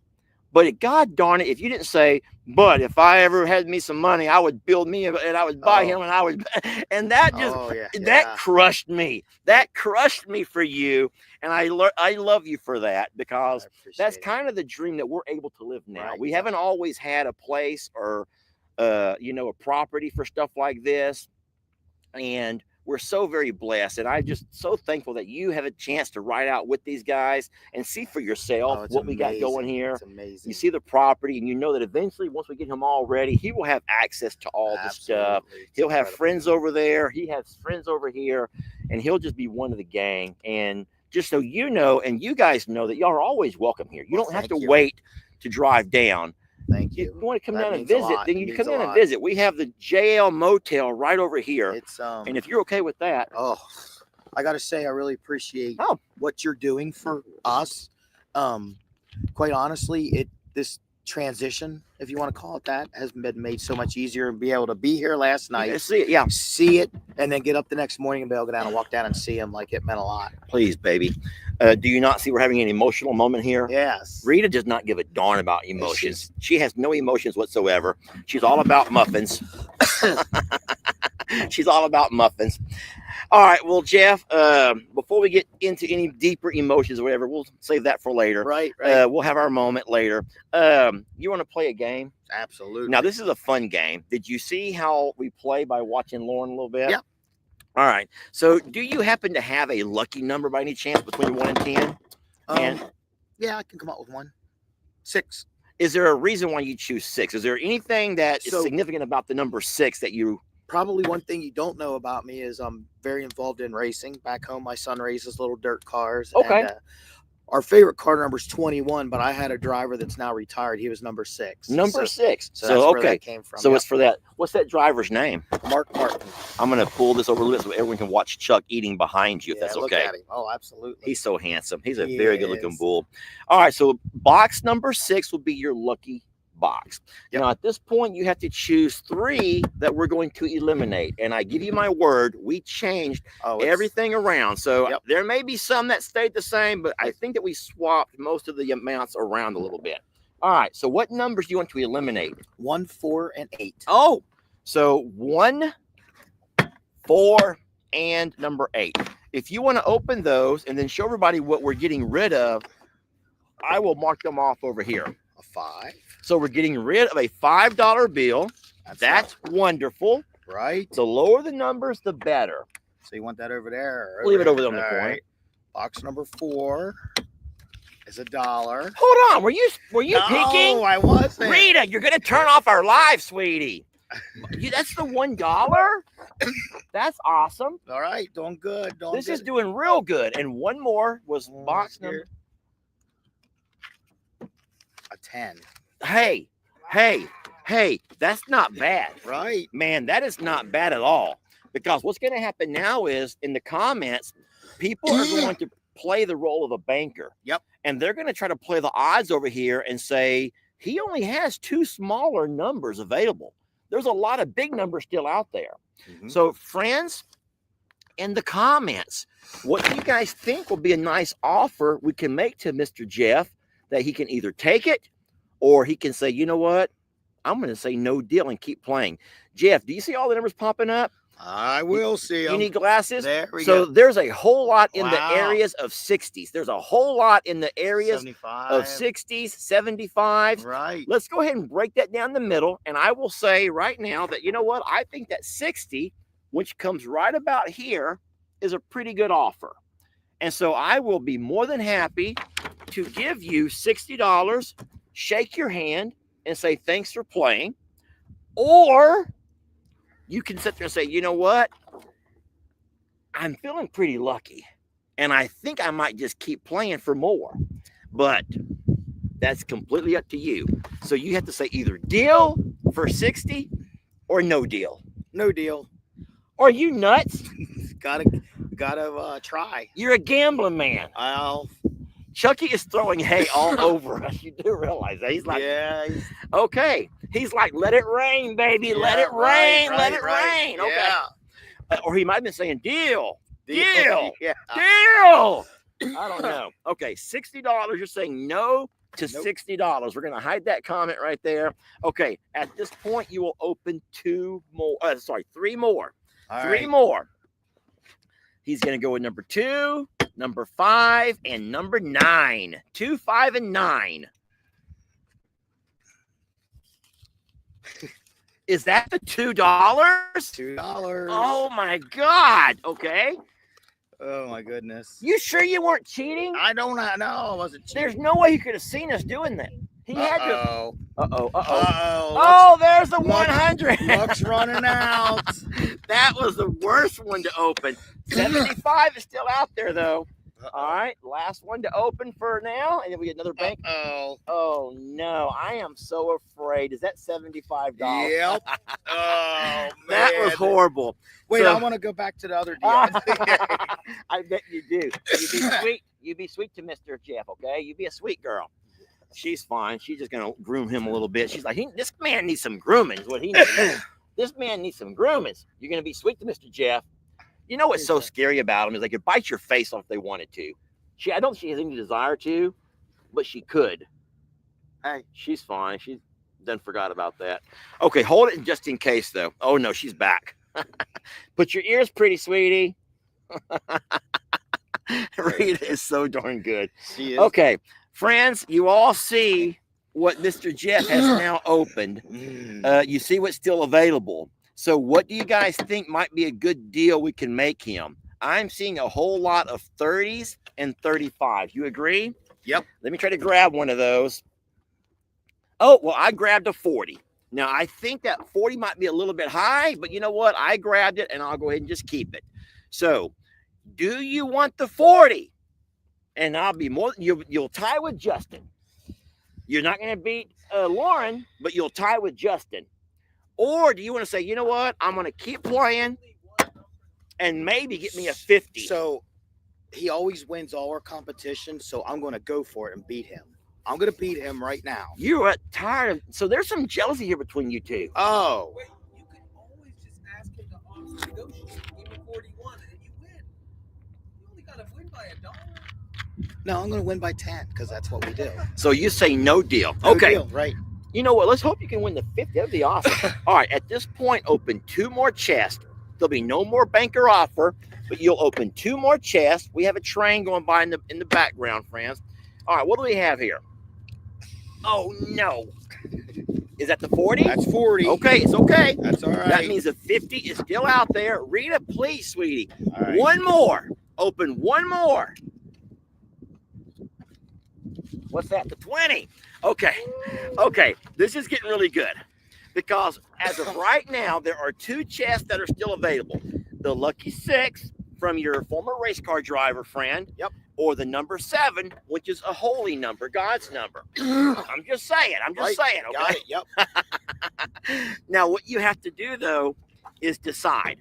But God darn it, if you didn't say, "But if I ever had me some money, I would build me and I would buy him and I would," and that just that crushed me. That crushed me for you, and I love you for that, because that's kind of the dream that we're able to live now. Right, we haven't always had a place or a property for stuff like this, and we're so very blessed. And I'm just so thankful that you have a chance to ride out with these guys and see for yourself what we got going here. It's amazing. You see the property, and you know that eventually, once we get him all ready, he will have access to all the stuff. He'll have friends over there. He has friends over here, and he'll just be one of the gang. And just so you know, and you guys know, that y'all are always welcome here. You don't have to wait to drive down. Thank you. If you want to come down and visit, then you come down and visit. We have the JL Motel right over here. It's and if you're okay with that, I got to say, I really appreciate Oh. what you're doing for us. Quite honestly, this transition, if you want to call it that, has been made so much easier. And be able to be here last night, see it, and then get up the next morning and be able to go down and walk down and see him, like it meant a lot. Please, baby. Do you not see we're having an emotional moment here? Yes. Rita does not give a darn about emotions. She has no emotions whatsoever. She's all about muffins. She's all about muffins. All right. Well, Jeff, before we get into any deeper emotions or whatever, we'll save that for later. Right. We'll have our moment later. You want to play a game? Absolutely. Now, this is a fun game. Did you see how we play by watching Lauren a little bit? Yep. All right. So do you happen to have a lucky number by any chance between 1 and 10? Yeah, I can come up with one. 6. Is there a reason why you choose 6? Is there anything that is So- significant about the number 6 that you... Probably one thing you don't know about me is I'm very involved in racing. Back home, my son races little dirt cars. Okay. And, our favorite car number is 21, but I had a driver that's now retired. He was number 6. Number 6. So that's where that came from. So Yep. it's for that. What's that driver's name? Mark Martin. I'm going to pull this over a little bit so everyone can watch Chuck eating behind you, if that's look okay. at him. Oh, absolutely. He's so handsome. He's a He very good looking is. bull. All right. So box number 6 will be your lucky box. Yep. Now, at this point, you have to choose 3 that we're going to eliminate. And I give you my word, we changed everything around. So Yep. there may be some that stayed the same, but I think that we swapped most of the amounts around a little bit. All right. So what numbers do you want to eliminate? 1, 4, and 8. Oh, so 1, 4, and number 8. If you want to open those and then show everybody what we're getting rid of, I will mark them off over here. A 5. So we're getting rid of a $5 bill. That's wonderful. right. The lower the numbers, the better. So you want that over there? Leave it over there on the All corner. right. Box number 4 is $1. Hold on. Were you peeking? No, I wasn't. Rita, you're gonna turn off our live, sweetie. That's the $1. That's awesome. All right, doing good. This is doing real good. And one more was box number. A 10. Hey, that's not bad. Right. Man, that is not bad at all. Because what's going to happen now is in the comments, people are going to play the role of a banker. Yep. And they're going to try to play the odds over here and say, he only has 2 smaller numbers available. There's a lot of big numbers still out there. Mm-hmm. So, friends, in the comments, what do you guys think will be a nice offer we can make to Mr. Jeff that he can either take it or he can say, you know what? I'm going to say no deal and keep playing. Jeff, do you see all the numbers popping up? I will see You them. need glasses? There we So go. there's a whole lot in the Wow. areas of 60s. There's a whole lot in the areas 75. of 60s, 75s. Right. Let's go ahead and break that down the middle. And I will say right now that, you know what? I think that 60, which comes right about here, is a pretty good offer. And so I will be more than happy to give you $60, shake your hand, and say thanks for playing. Or you can sit there and say, you know what? I'm feeling pretty lucky. And I think I might just keep playing for more. But that's completely up to you. So you have to say either deal for 60 or no deal. No deal. Are you nuts? Gotta try. You're a gambling man. I'll. Chucky is throwing hay all over us. You do realize that. He's like, Yeah. okay. He's like, let it rain, baby. Let it rain. Let it rain. Okay. Yeah. Or he might have been saying deal. Deal. Yeah. Deal. I don't know. Okay. $60. You're saying no to Nope. $60. We're going to hide that comment right there. Okay. At this point, you will open 3 more. All 3 right. more. He's going to go with number 2, number 5, and number 9. 2, 5, and 9. Is that the $2? $2. Oh my God. Okay. Oh my goodness. You sure you weren't cheating? I don't know. I wasn't cheating. There's no way you could have seen us doing that. He had to. Uh-oh. Uh-oh. Uh-oh. Oh, there's the Luck- 100. Luck's running out. That was the worst one to open. 75 is still out there, though. All right, last one to open for now, and then we get another bank. Oh no, I am so afraid. Is that $75? Yep. Oh, man. That was horrible. Wait, So- I want to go back to the other deal. I bet you do. You be sweet. You be sweet to Mr. Jeff, okay? You be a sweet girl. She's fine. She's just gonna groom him a little bit. She's like, this man needs some grooming. Is what he needs. This man needs some grooming. You're gonna be sweet to Mr. Jeff. You know what's so scary about him is they could bite your face off if they wanted to. I don't think she has any desire to, but she could. Hey, she's fine. She done forgot about that. Okay, hold it just in case though. Oh no, she's back. Put your ears pretty, sweetie. Rita is so darn good. She is. Okay, friends, you all see what Mr. Jeff has now opened. You see what's still available. So what do you guys think might be a good deal we can make him? I'm seeing a whole lot of 30s and 35s. You agree? Yep. Let me try to grab one of those. Oh, well, I grabbed a 40. Now, I think that 40 might be a little bit high, but you know what? I grabbed it, and I'll go ahead and just keep it. So, do you want the 40? And I'll be more. You'll tie with Justin. You're not going to beat Lauren, but you'll tie with Justin. Or do you want to say, you know what? I'm going to keep playing and maybe get me a 50. So he always wins all our competition, so I'm going to go for it and beat him. I'm going to beat him right now. You're tired of. So there's some jealousy here between you two. Oh. Wait, you can always just ask him to honestly negotiate. Give me 41 and you win. You only got to win by $1. No, I'm going to win by 10 because that's what we do. So you say no deal. No Okay. deal, right. You know what? Let's hope you can win the 50. That'd be awesome. All right. At this point, open 2 more chests. There'll be no more banker offer, but you'll open 2 more chests. We have a train going by in the background, friends. All right. What do we have here? Oh, no. Is that the 40? That's 40. Okay. It's okay. That's all right. That means the 50 is still out there. Rita, please, sweetie. All right. One more. Open one more. What's that? The 20. Okay. Okay. This is getting really good because as of right now, there are 2 chests that are still available. The lucky 6 from your former race car driver friend. Yep. Or the number 7, which is a holy number, God's number. I'm just saying. Okay. Got it. Yep. Now, what you have to do, though, is decide.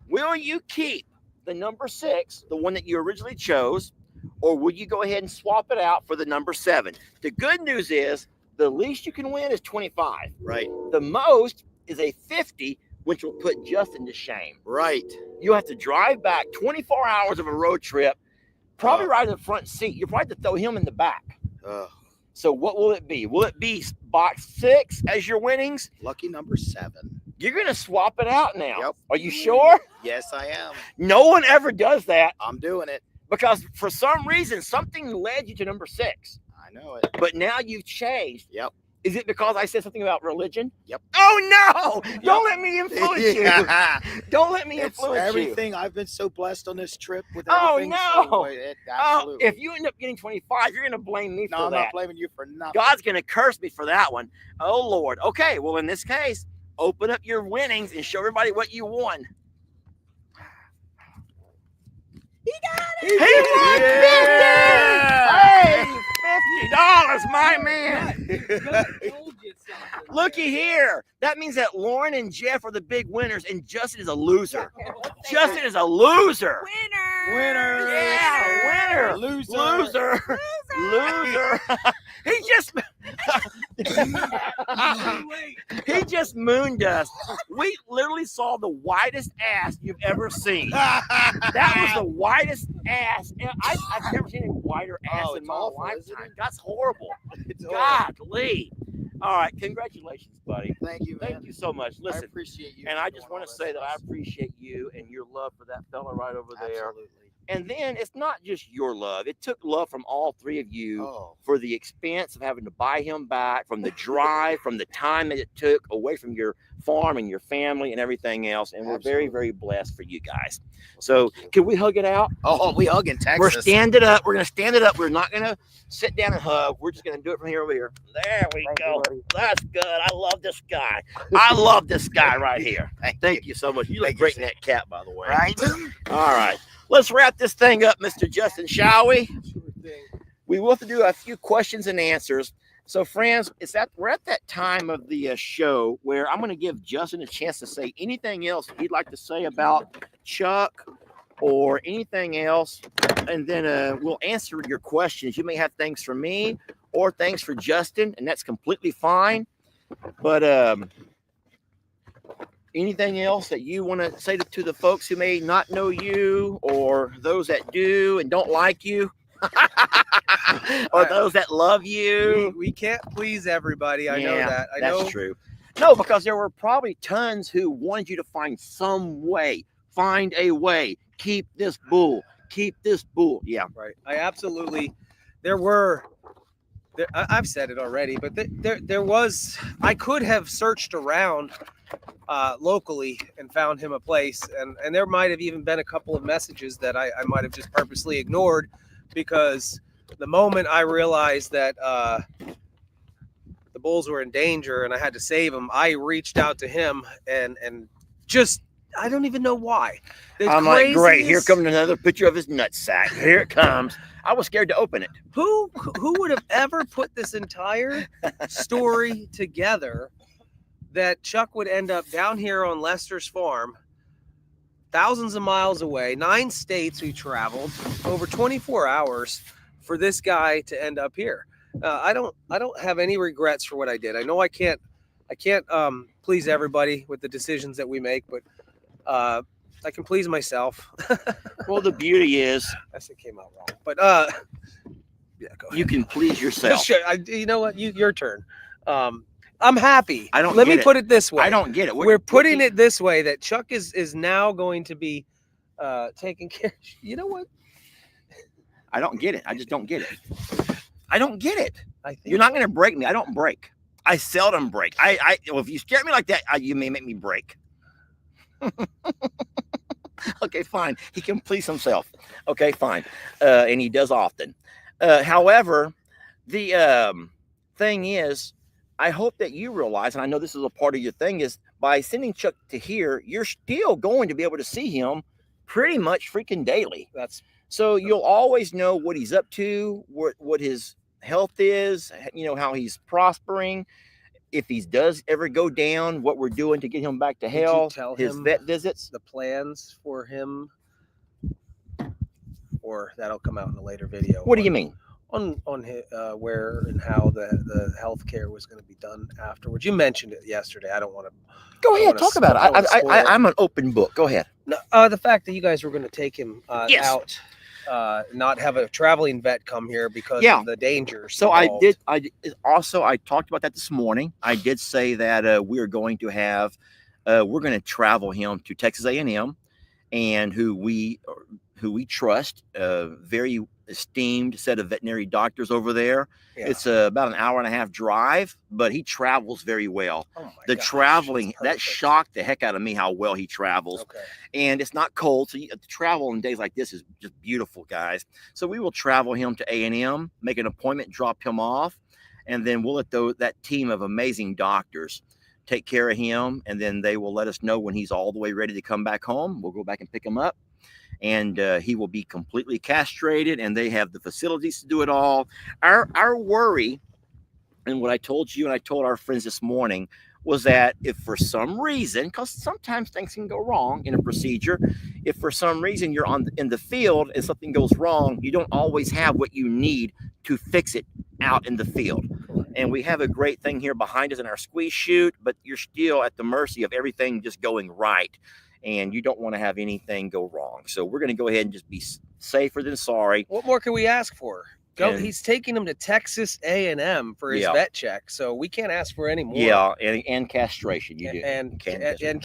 Will you keep the number 6, the one that you originally chose, or will you go ahead and swap it out for the number 7? The good news is the least you can win is 25. Right. The most is a 50, which will put Justin to shame. Right. You'll have to drive back 24 hours of a road trip, probably ride in the front seat. You'll probably have to throw him in the back. So what will it be? Will it be box 6 as your winnings? Lucky number 7. You're going to swap it out now. Yep. Are you sure? Yes, I am. No one ever does that I'm doing it. because for some reason, something led you to number 6. I know it. But now you've changed. Yep. Is it because I said something about religion? Yep. Oh, no. Don't let me influence you. Don't let me It's influence you. everything. I've been so blessed on this trip with Oh, everything. no. So, absolutely. If you end up getting 25, you're going to blame me for No, I'm that. not blaming you for nothing. God's going to curse me for that one. Oh, Lord. Okay, well, in this case, open up your winnings and show everybody what you won. He got it. He won Yeah. 50! Hey, $50, my man. Looky here. That means that Lauren and Jeff are the big winners, and Justin is a loser. Justin is a loser. Winner. Winner. Yeah, winner. Loser. Loser. He just mooned us. We literally saw the widest ass you've ever seen. That was the widest ass. I've never seen a wider ass in it's my awful, isn't lifetime. it? That's horrible. It's horrible. Godly. All right, congratulations, buddy. Thank you, man. Thank you so much. I Listen, appreciate you. and I for just doing want to all say this that I for us. appreciate you and your love for that fella right over there. Absolutely. And then it's not just your love. It took love from all 3 of you Oh, for the expense of having to buy him back, from the drive, from the time that it took away from your farm and your family and everything else. And we're very, Absolutely. very blessed for you guys. So can we hug it out? oh, we hug in Texas. We're standing up. We're going to stand it up. We're not going to sit down and hug. We're just going to do it from here over here. There we go. That's good. I love this guy. I love this guy right here. Thank you so much. You look Thank you, great sir. in that cap, by the way. Right? All right. let's wrap this thing up, Mr. Justin, shall we? Sure thing. We will have to do a few questions and answers. So, friends, we're at that time of the show where I'm going to give Justin a chance to say anything else he'd like to say about Chuck or anything else, and then we'll answer your questions. You may have things for me or things for Justin, and that's completely fine. But anything else that you want to say to the folks who may not know you or those that do and don't like you? Or those that love you. We can't please everybody. I know that. I know. That's true. No, because there were probably tons who wanted you to find some way, find a way, keep this bull. Yeah. Right. I absolutely. I've said it already, but there was. I could have searched around locally and found him a place, and there might have even been a couple of messages that I might have just purposely ignored, because the moment I realized that the bulls were in danger and I had to save them, I reached out to him and just, I don't even know why. I'm like, great, here comes another picture of his nutsack. Here it comes. I was scared to open it. Who would have ever put this entire story together that Chuck would end up down here on Lester's farm, thousands of miles away, 9 states we traveled, over 24 hours for this guy to end up here. I don't have any regrets for what I did. I know I can't please everybody with the decisions that we make, but I can please myself. Well, the beauty is, I said came out wrong, but yeah, go ahead. You can please yourself. You know what? Your turn. I'm happy. Let me put it this way. I don't get it. We're putting it this way, that Chuck is now going to be taking care. You know what? I don't get it. I just don't get it. I don't get it. I think You're not going to break me. I don't break. I seldom break. Well, if you stare at me like that, you may make me break. Okay, fine. He can please himself. Okay, fine. And he does often. However, the thing is, I hope that you realize, and I know this is a part of your thing, is by sending Chuck to here, you're still going to be able to see him pretty much freaking daily. So you'll always know what he's up to, what his health is, how he's prospering. If he does ever go down, what we're doing to get him back to health, his vet visits, the plans for him, or that'll come out in a later video. What do you mean? On his, where and how the healthcare was going to be done afterwards. You mentioned it yesterday. I don't want to. Go ahead, talk about it. I'm an open book. Go ahead. No, the fact that you guys were going to take him out, not have a traveling vet come here because of the dangers. So involved. I talked about that this morning. I did say that we're going to travel him to Texas A&M, and who we trust, very esteemed set of veterinary doctors over there. Yeah. It's about an hour and a half drive, but he travels very well. Oh my gosh, traveling, that shocked the heck out of me how well he travels. Okay. And it's not cold, so to travel on days like this is just beautiful, guys. So we will travel him to A&M, make an appointment, drop him off, and then we'll let that team of amazing doctors take care of him, and then they will let us know when he's all the way ready to come back home. We'll go back and pick him up, and he will be completely castrated, and they have the facilities to do it all. Our worry, and what I told you and I told our friends this morning, was that if for some reason, because sometimes things can go wrong in a procedure, if for some reason you're in the field and something goes wrong, you don't always have what you need to fix it out in the field. And we have a great thing here behind us in our squeeze chute, but you're still at the mercy of everything just going right. And you don't want to have anything go wrong. So we're going to go ahead and just be safer than sorry. What more can we ask for? He's taking him to Texas A&M for his vet check, so we can't ask for any more. Yeah, and castration. You do. And castration.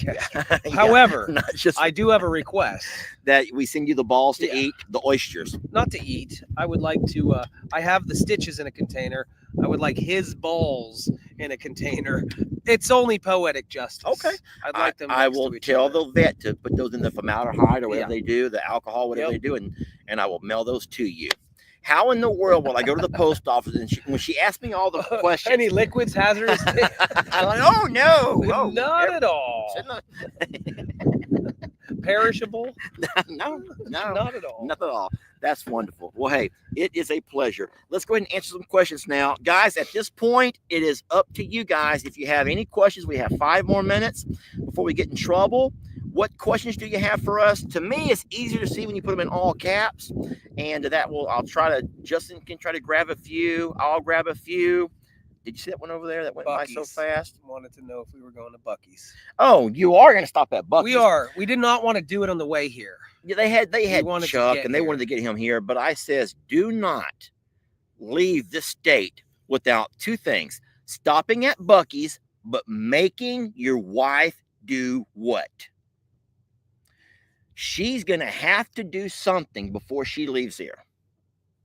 However, I do have a request. That we send you the balls to eat, the oysters. Not to eat. I would like to, I have the stitches in a container. I would like his balls in a container. It's only poetic justice. Okay. I'd like them. I will tell the vet to put those in the formaldehyde or whatever they do, the alcohol, whatever they do, and I will mail those to you. How in the world will I go to the post office and when she asks me all the questions? Any liquids, hazardous? I'm like, oh no, not at all. perishable? No, Not at all. nothing at all. That's wonderful. Well, hey, it is a pleasure. Let's go ahead and answer some questions now. Guys, at this point, it is up to you guys. If you have any questions, we have 5 more minutes before we get in trouble. What questions do you have for us? To me, it's easier to see when you put them in all caps. And Justin can try to grab a few. I'll grab a few. Did you see that one over there that went by so fast? Wanted to know if we were going to Buc-ee's. Oh, you are going to stop at Buc-ee's. We are. We did not want to do it on the way here. Yeah, they had Chuck, and they here. wanted to get him here. But I says, do not leave this state without 2 things: stopping at Buc-ee's, but making your wife do what? She's going to have to do something before she leaves here.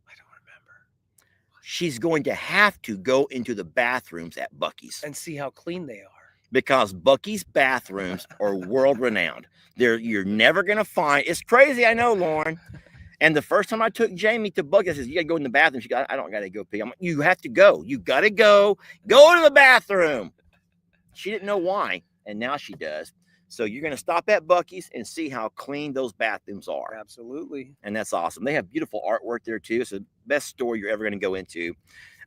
I don't remember. She's going to have to go into the bathrooms at Buc-ee's. And see how clean they are. Because Buc-ee's bathrooms are world renowned. You're never going to find. It's crazy, I know, Lauren. And the first time I took Jamie to Buc-ee's, I said, you got to go in the bathroom. She got, I don't got to go pee. I'm like, you have to go. You got to go to the bathroom. She didn't know why. And now she does. So you're going to stop at Buc-ee's and see how clean those bathrooms are. Absolutely. And that's awesome. They have beautiful artwork there too. It's the best store you're ever going to go into.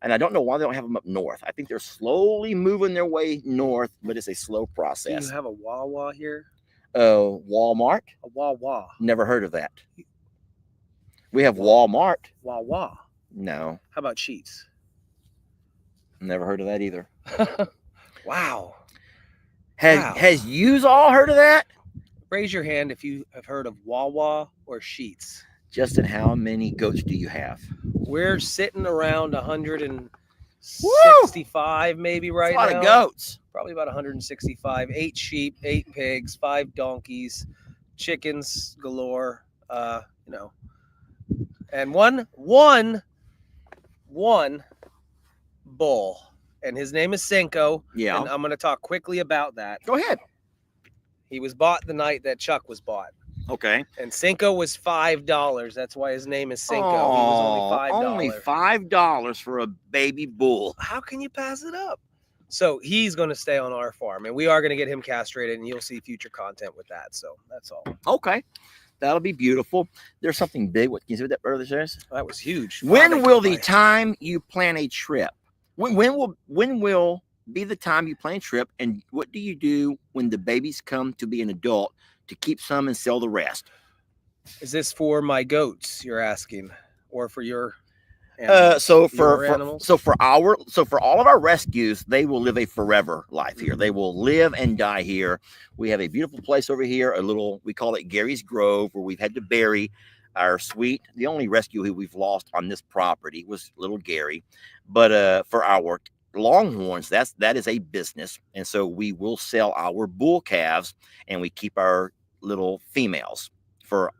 And I don't know why they don't have them up north. I think they're slowly moving their way north, but it's a slow Do process. you have a Wawa here? Walmart? A Wawa. Never heard of that. We have Walmart. Wawa. No, How about Sheets? never heard of that either. Wow. Has yous all heard of that? Raise your hand if you have heard of Wawa or Sheets. Justin, how many goats do you have? We're sitting around 165 maybe right now. That's a lot of goats. Probably about 165. 8 sheep, 8 pigs, 5 donkeys, chickens galore. And one bull, and his name is Cinco. Yeah. And I'm going to talk quickly about that. Go ahead. He was bought the night that Chuck was bought. Okay. And Cinco was $5. That's why his name is Cinco. He was only $5. Only $5 for a baby bull. How can you pass it up? So he's going to stay on our farm, and we are going to get him castrated, and you'll see future content with that. So that's all. Okay. That'll be beautiful. There's something big. What can you see what that brother says? That was huge. When will the time you plan a trip? When will be the time you plan a trip? And what do you do when the babies come to be an adult to keep some and sell the rest? Is this for my goats you're asking, or for your animals? So for all of our rescues, they will live a forever life here. They will live and die here. We have a beautiful place over here, we call it Gary's Grove, where we've had to bury our the only rescue who we've lost on this property was little Gary. But for our Longhorns, that is a business, and so we will sell our bull calves and we keep our little females for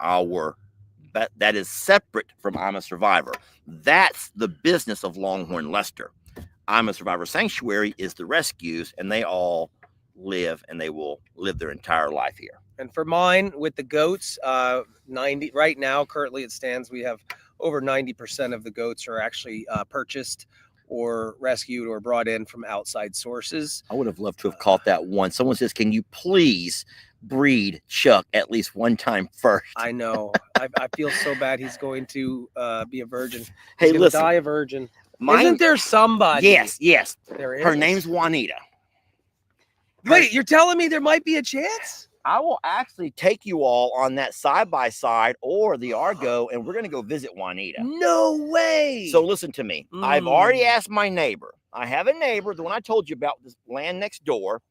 but that is separate from I'm a Survivor. That's the business of Longhorn Lester. I'm a Survivor Sanctuary is the rescues, and they all live, and they will live their entire life here. And for mine, with the goats, 90 right now, currently it stands, we have over 90% of the goats are actually purchased or rescued or brought in from outside sources. I would have loved to have caught that one. Someone says, can you please breed Chuck at least one time first? I know. I feel so bad he's going to be a virgin. Hey, he's listen. Die a virgin. Isn't there somebody? Yes. There is. Her name's Juanita. Wait, you're telling me there might be a chance? I will actually take you all on that side-by-side or the Argo, and we're going to go visit Juanita. No way. So listen to me. I've already asked my neighbor. I have a neighbor, the one I told you about, this land next door,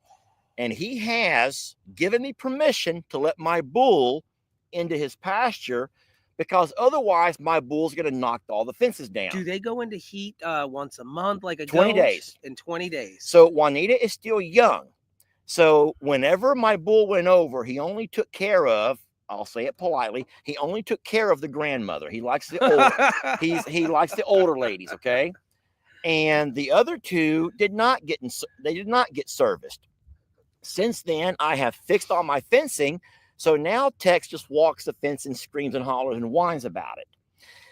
and he has given me permission to let my bull into his pasture, because otherwise my bull's going to knock all the fences down. Do they go into heat once a month, like a 20 goat? days. In 20 days. So Juanita is still young. So whenever my bull went over, he only took care of, I'll say it politely, he only took care of the grandmother. He likes the older, he likes the older ladies, okay? And the other two did not get serviced. Since then, I have fixed all my fencing. So now Tex just walks the fence and screams and hollers and whines about it.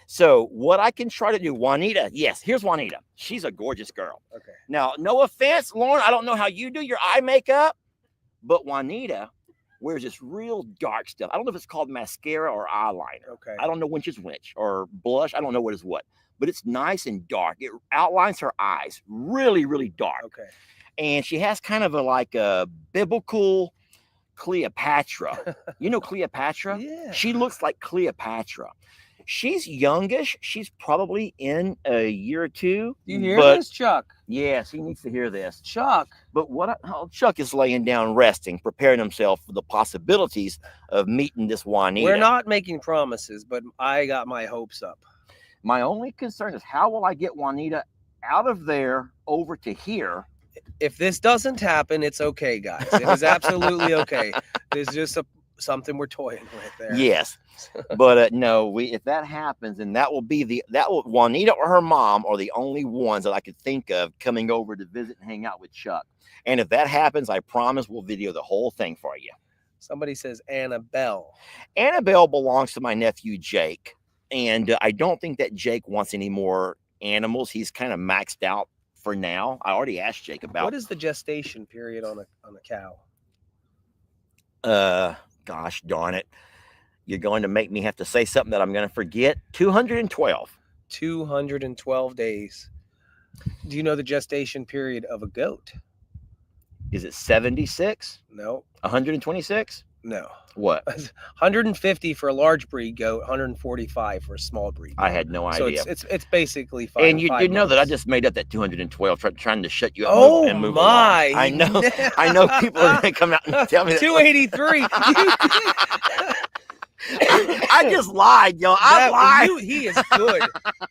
So what I can try to do, Juanita, yes, here's Juanita. She's a gorgeous girl. Okay. Now, no offense, Lauren, I don't know how you do your eye makeup, but Juanita wears this real dark stuff. I don't know if it's called mascara or eyeliner. Okay. I don't know which is which, or blush. I don't know what is what, but it's nice and dark. It outlines her eyes really, really dark. Okay. And she has kind of a biblical Cleopatra. You know Cleopatra? Yeah. She looks like Cleopatra. She's youngish. She's probably in a year or two. You hear but this, Chuck? Yes, he needs to hear this. Chuck. But Chuck is laying down resting, preparing himself for the possibilities of meeting this Juanita. We're not making promises, but I got my hopes up. My only concern is how will I get Juanita out of there over to here? If this doesn't happen, it's okay, guys. It is absolutely okay. There's just something we're toying with there. Yes, but no, if that happens, then that will Juanita or her mom are the only ones that I could think of coming over to visit and hang out with Chuck. And if that happens, I promise we'll video the whole thing for you. Somebody says Annabelle. Annabelle belongs to my nephew Jake, and I don't think that Jake wants any more animals. He's kind of maxed out for now. I already asked Jake about what is the gestation period on a cow. Gosh darn it, you're going to make me have to say something that I'm going to forget. 212 days. Do you know the gestation period of a goat? Is it 76? No. 126? No. What? 150 for a large breed goat, 145 for a small breed goat. I had no idea. So it's basically 5. And you 5 know that I months. just made up that 212, trying to shut you up. Oh and move my! along. I know. I know people are going to come out and tell me that. 283. I just lied, yo. I lied. He is good.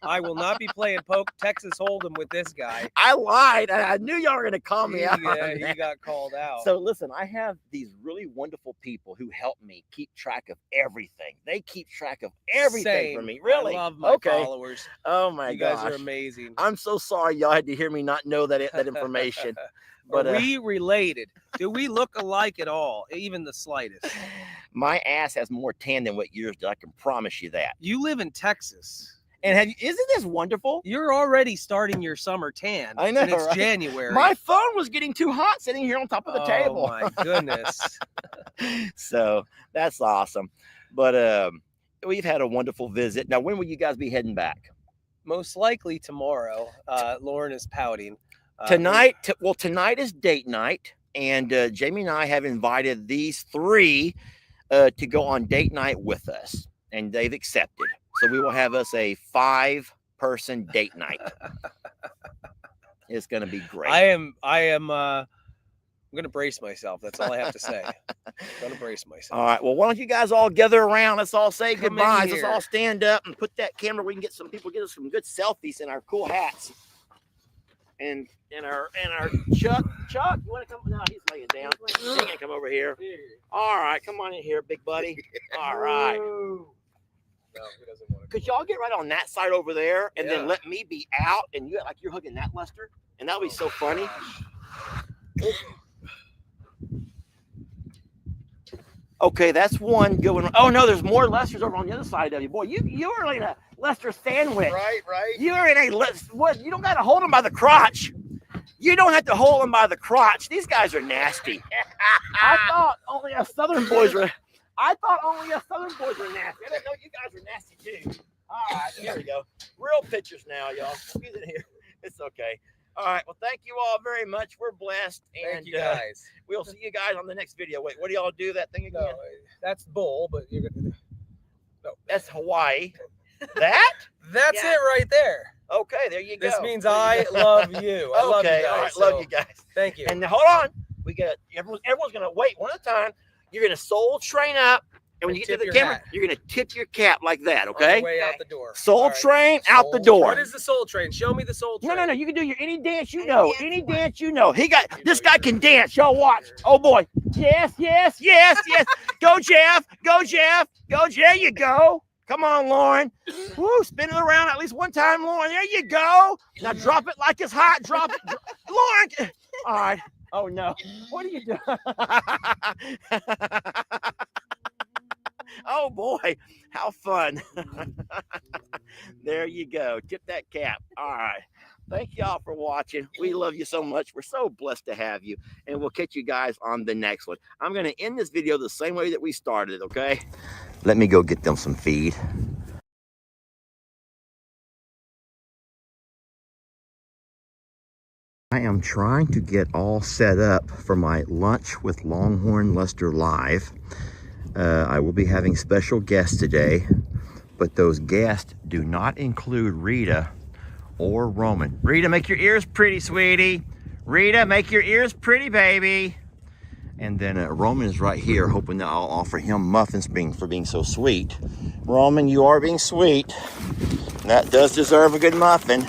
I will not be playing Texas Hold'em with this guy. I lied. I knew y'all were going to call me out. Yeah, he got called out. So listen, I have these really wonderful people who help me keep track of everything. They keep track of everything for me. Really? I love my followers. Oh my you gosh. guys are amazing. I'm so sorry y'all had to hear me not know that information. But are we related? Do we look alike at all? Even the slightest? My ass has more tan than what yours does. I can promise you that. You live in Texas. And isn't this wonderful? You're already starting your summer tan. I know, and it's right? January. My phone was getting too hot sitting here on top of the table. Oh my goodness. So that's awesome. But we've had a wonderful visit. Now, when will you guys be heading back? Most likely tomorrow. Lauren is pouting. Tonight is date night, and Jamie and I have invited these 3 to go on date night with us, and they've accepted. So we will have us a 5-person date night. It's going to be great. I'm going to brace myself. That's all I have to say. I'm going to brace myself. All right. Well, why don't you guys all gather around? Let's all say Come goodbyes. in Let's here. all stand up and put that camera. We can get some people, get us some good selfies in our cool hats. And our Chuck, you want to come? No, he's laying down. He can't come over here. All right, come on in here, big buddy. All right. No, he doesn't want to. Could y'all get right on that side over there, and Yeah. then let me be out, and you like you're hugging that Lester, and that would be so funny. Okay, that's one good one. Oh no, there's more Lesters over on the other side of you, boy. You are like a Lester sandwich. Right. You're in a what? You don't got to hold them by the crotch. You don't have to hold them by the crotch. These guys are nasty. I thought only us Southern boys were nasty. I didn't know you guys were nasty too. All right, here we go. Real pictures now, y'all. He's in here. It's okay. All right. Well, thank you all very much. We're blessed. And Thank you guys. we'll see you guys on the next video. Wait, what do y'all do that thing again? No, that's bull, but you're gonna. No, That's Hawaii. That? that's Yeah. it right there. Okay, there you go. This means I love you. I love you Okay, guys. all right, so love you guys. Thank you. And now, hold on. We got everyone's gonna wait one at a time. You're gonna soul train up, and when And you get tip to the your camera, hat. you're gonna tip your cap like that, On okay? the way out the door. Soul All right. train out the Soul- door. What is the soul train? Show me the soul train. No. You can do your any dance you Any know. dance Any you want. dance you know. This know guy you're- can dance. Y'all watch. Oh boy. Yes. Go Jeff. There you go. Come on, Lauren. Woo, spin it around at least one time, Lauren. There you go. Now drop it like it's hot. Drop it. Lauren. All right. Oh no. What are you doing? Oh boy. How fun. There you go. Tip that cap. All right. Thank y'all for watching. We love you so much. We're so blessed to have you. And we'll catch you guys on the next one. I'm going to end this video the same way that we started it, okay? Let me go get them some feed. I am trying to get all set up for my Lunch with Longhorn Lester Live. I will be having special guests today, but those guests do not include Rita or Roman. Rita, make your ears pretty, sweetie. Rita, make your ears pretty, baby. And then Roman is right here, hoping that I'll offer him muffins for being so sweet. Roman, you are being sweet. That does deserve a good muffin,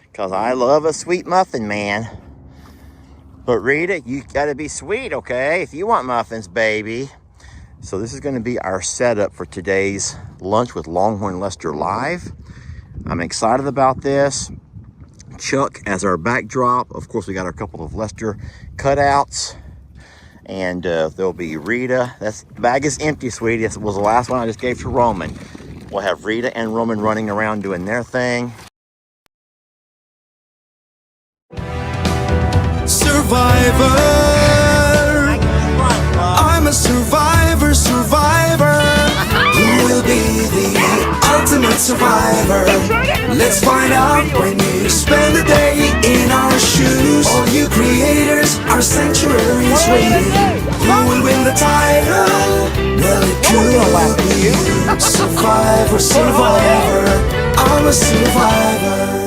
because I love a sweet muffin, man. But Rita, you gotta be sweet, okay? If you want muffins, baby. So this is gonna be our setup for today's Lunch with Longhorn Lester Live. I'm excited about this. Chuck as our backdrop. Of course, we got a couple of Lester cutouts. And there'll be Rita. That bag is empty, sweetie. This was the last one I just gave to Roman. We'll have Rita and Roman running around doing their thing. Survivor, I'm a survivor, survivor. Who will be the ultimate survivor? Let's find out when you spend the day in our shoes. All you creators, our sanctuary is waiting. Who will win the title? Well, it could be you. Survivor, survivor, I'm a survivor.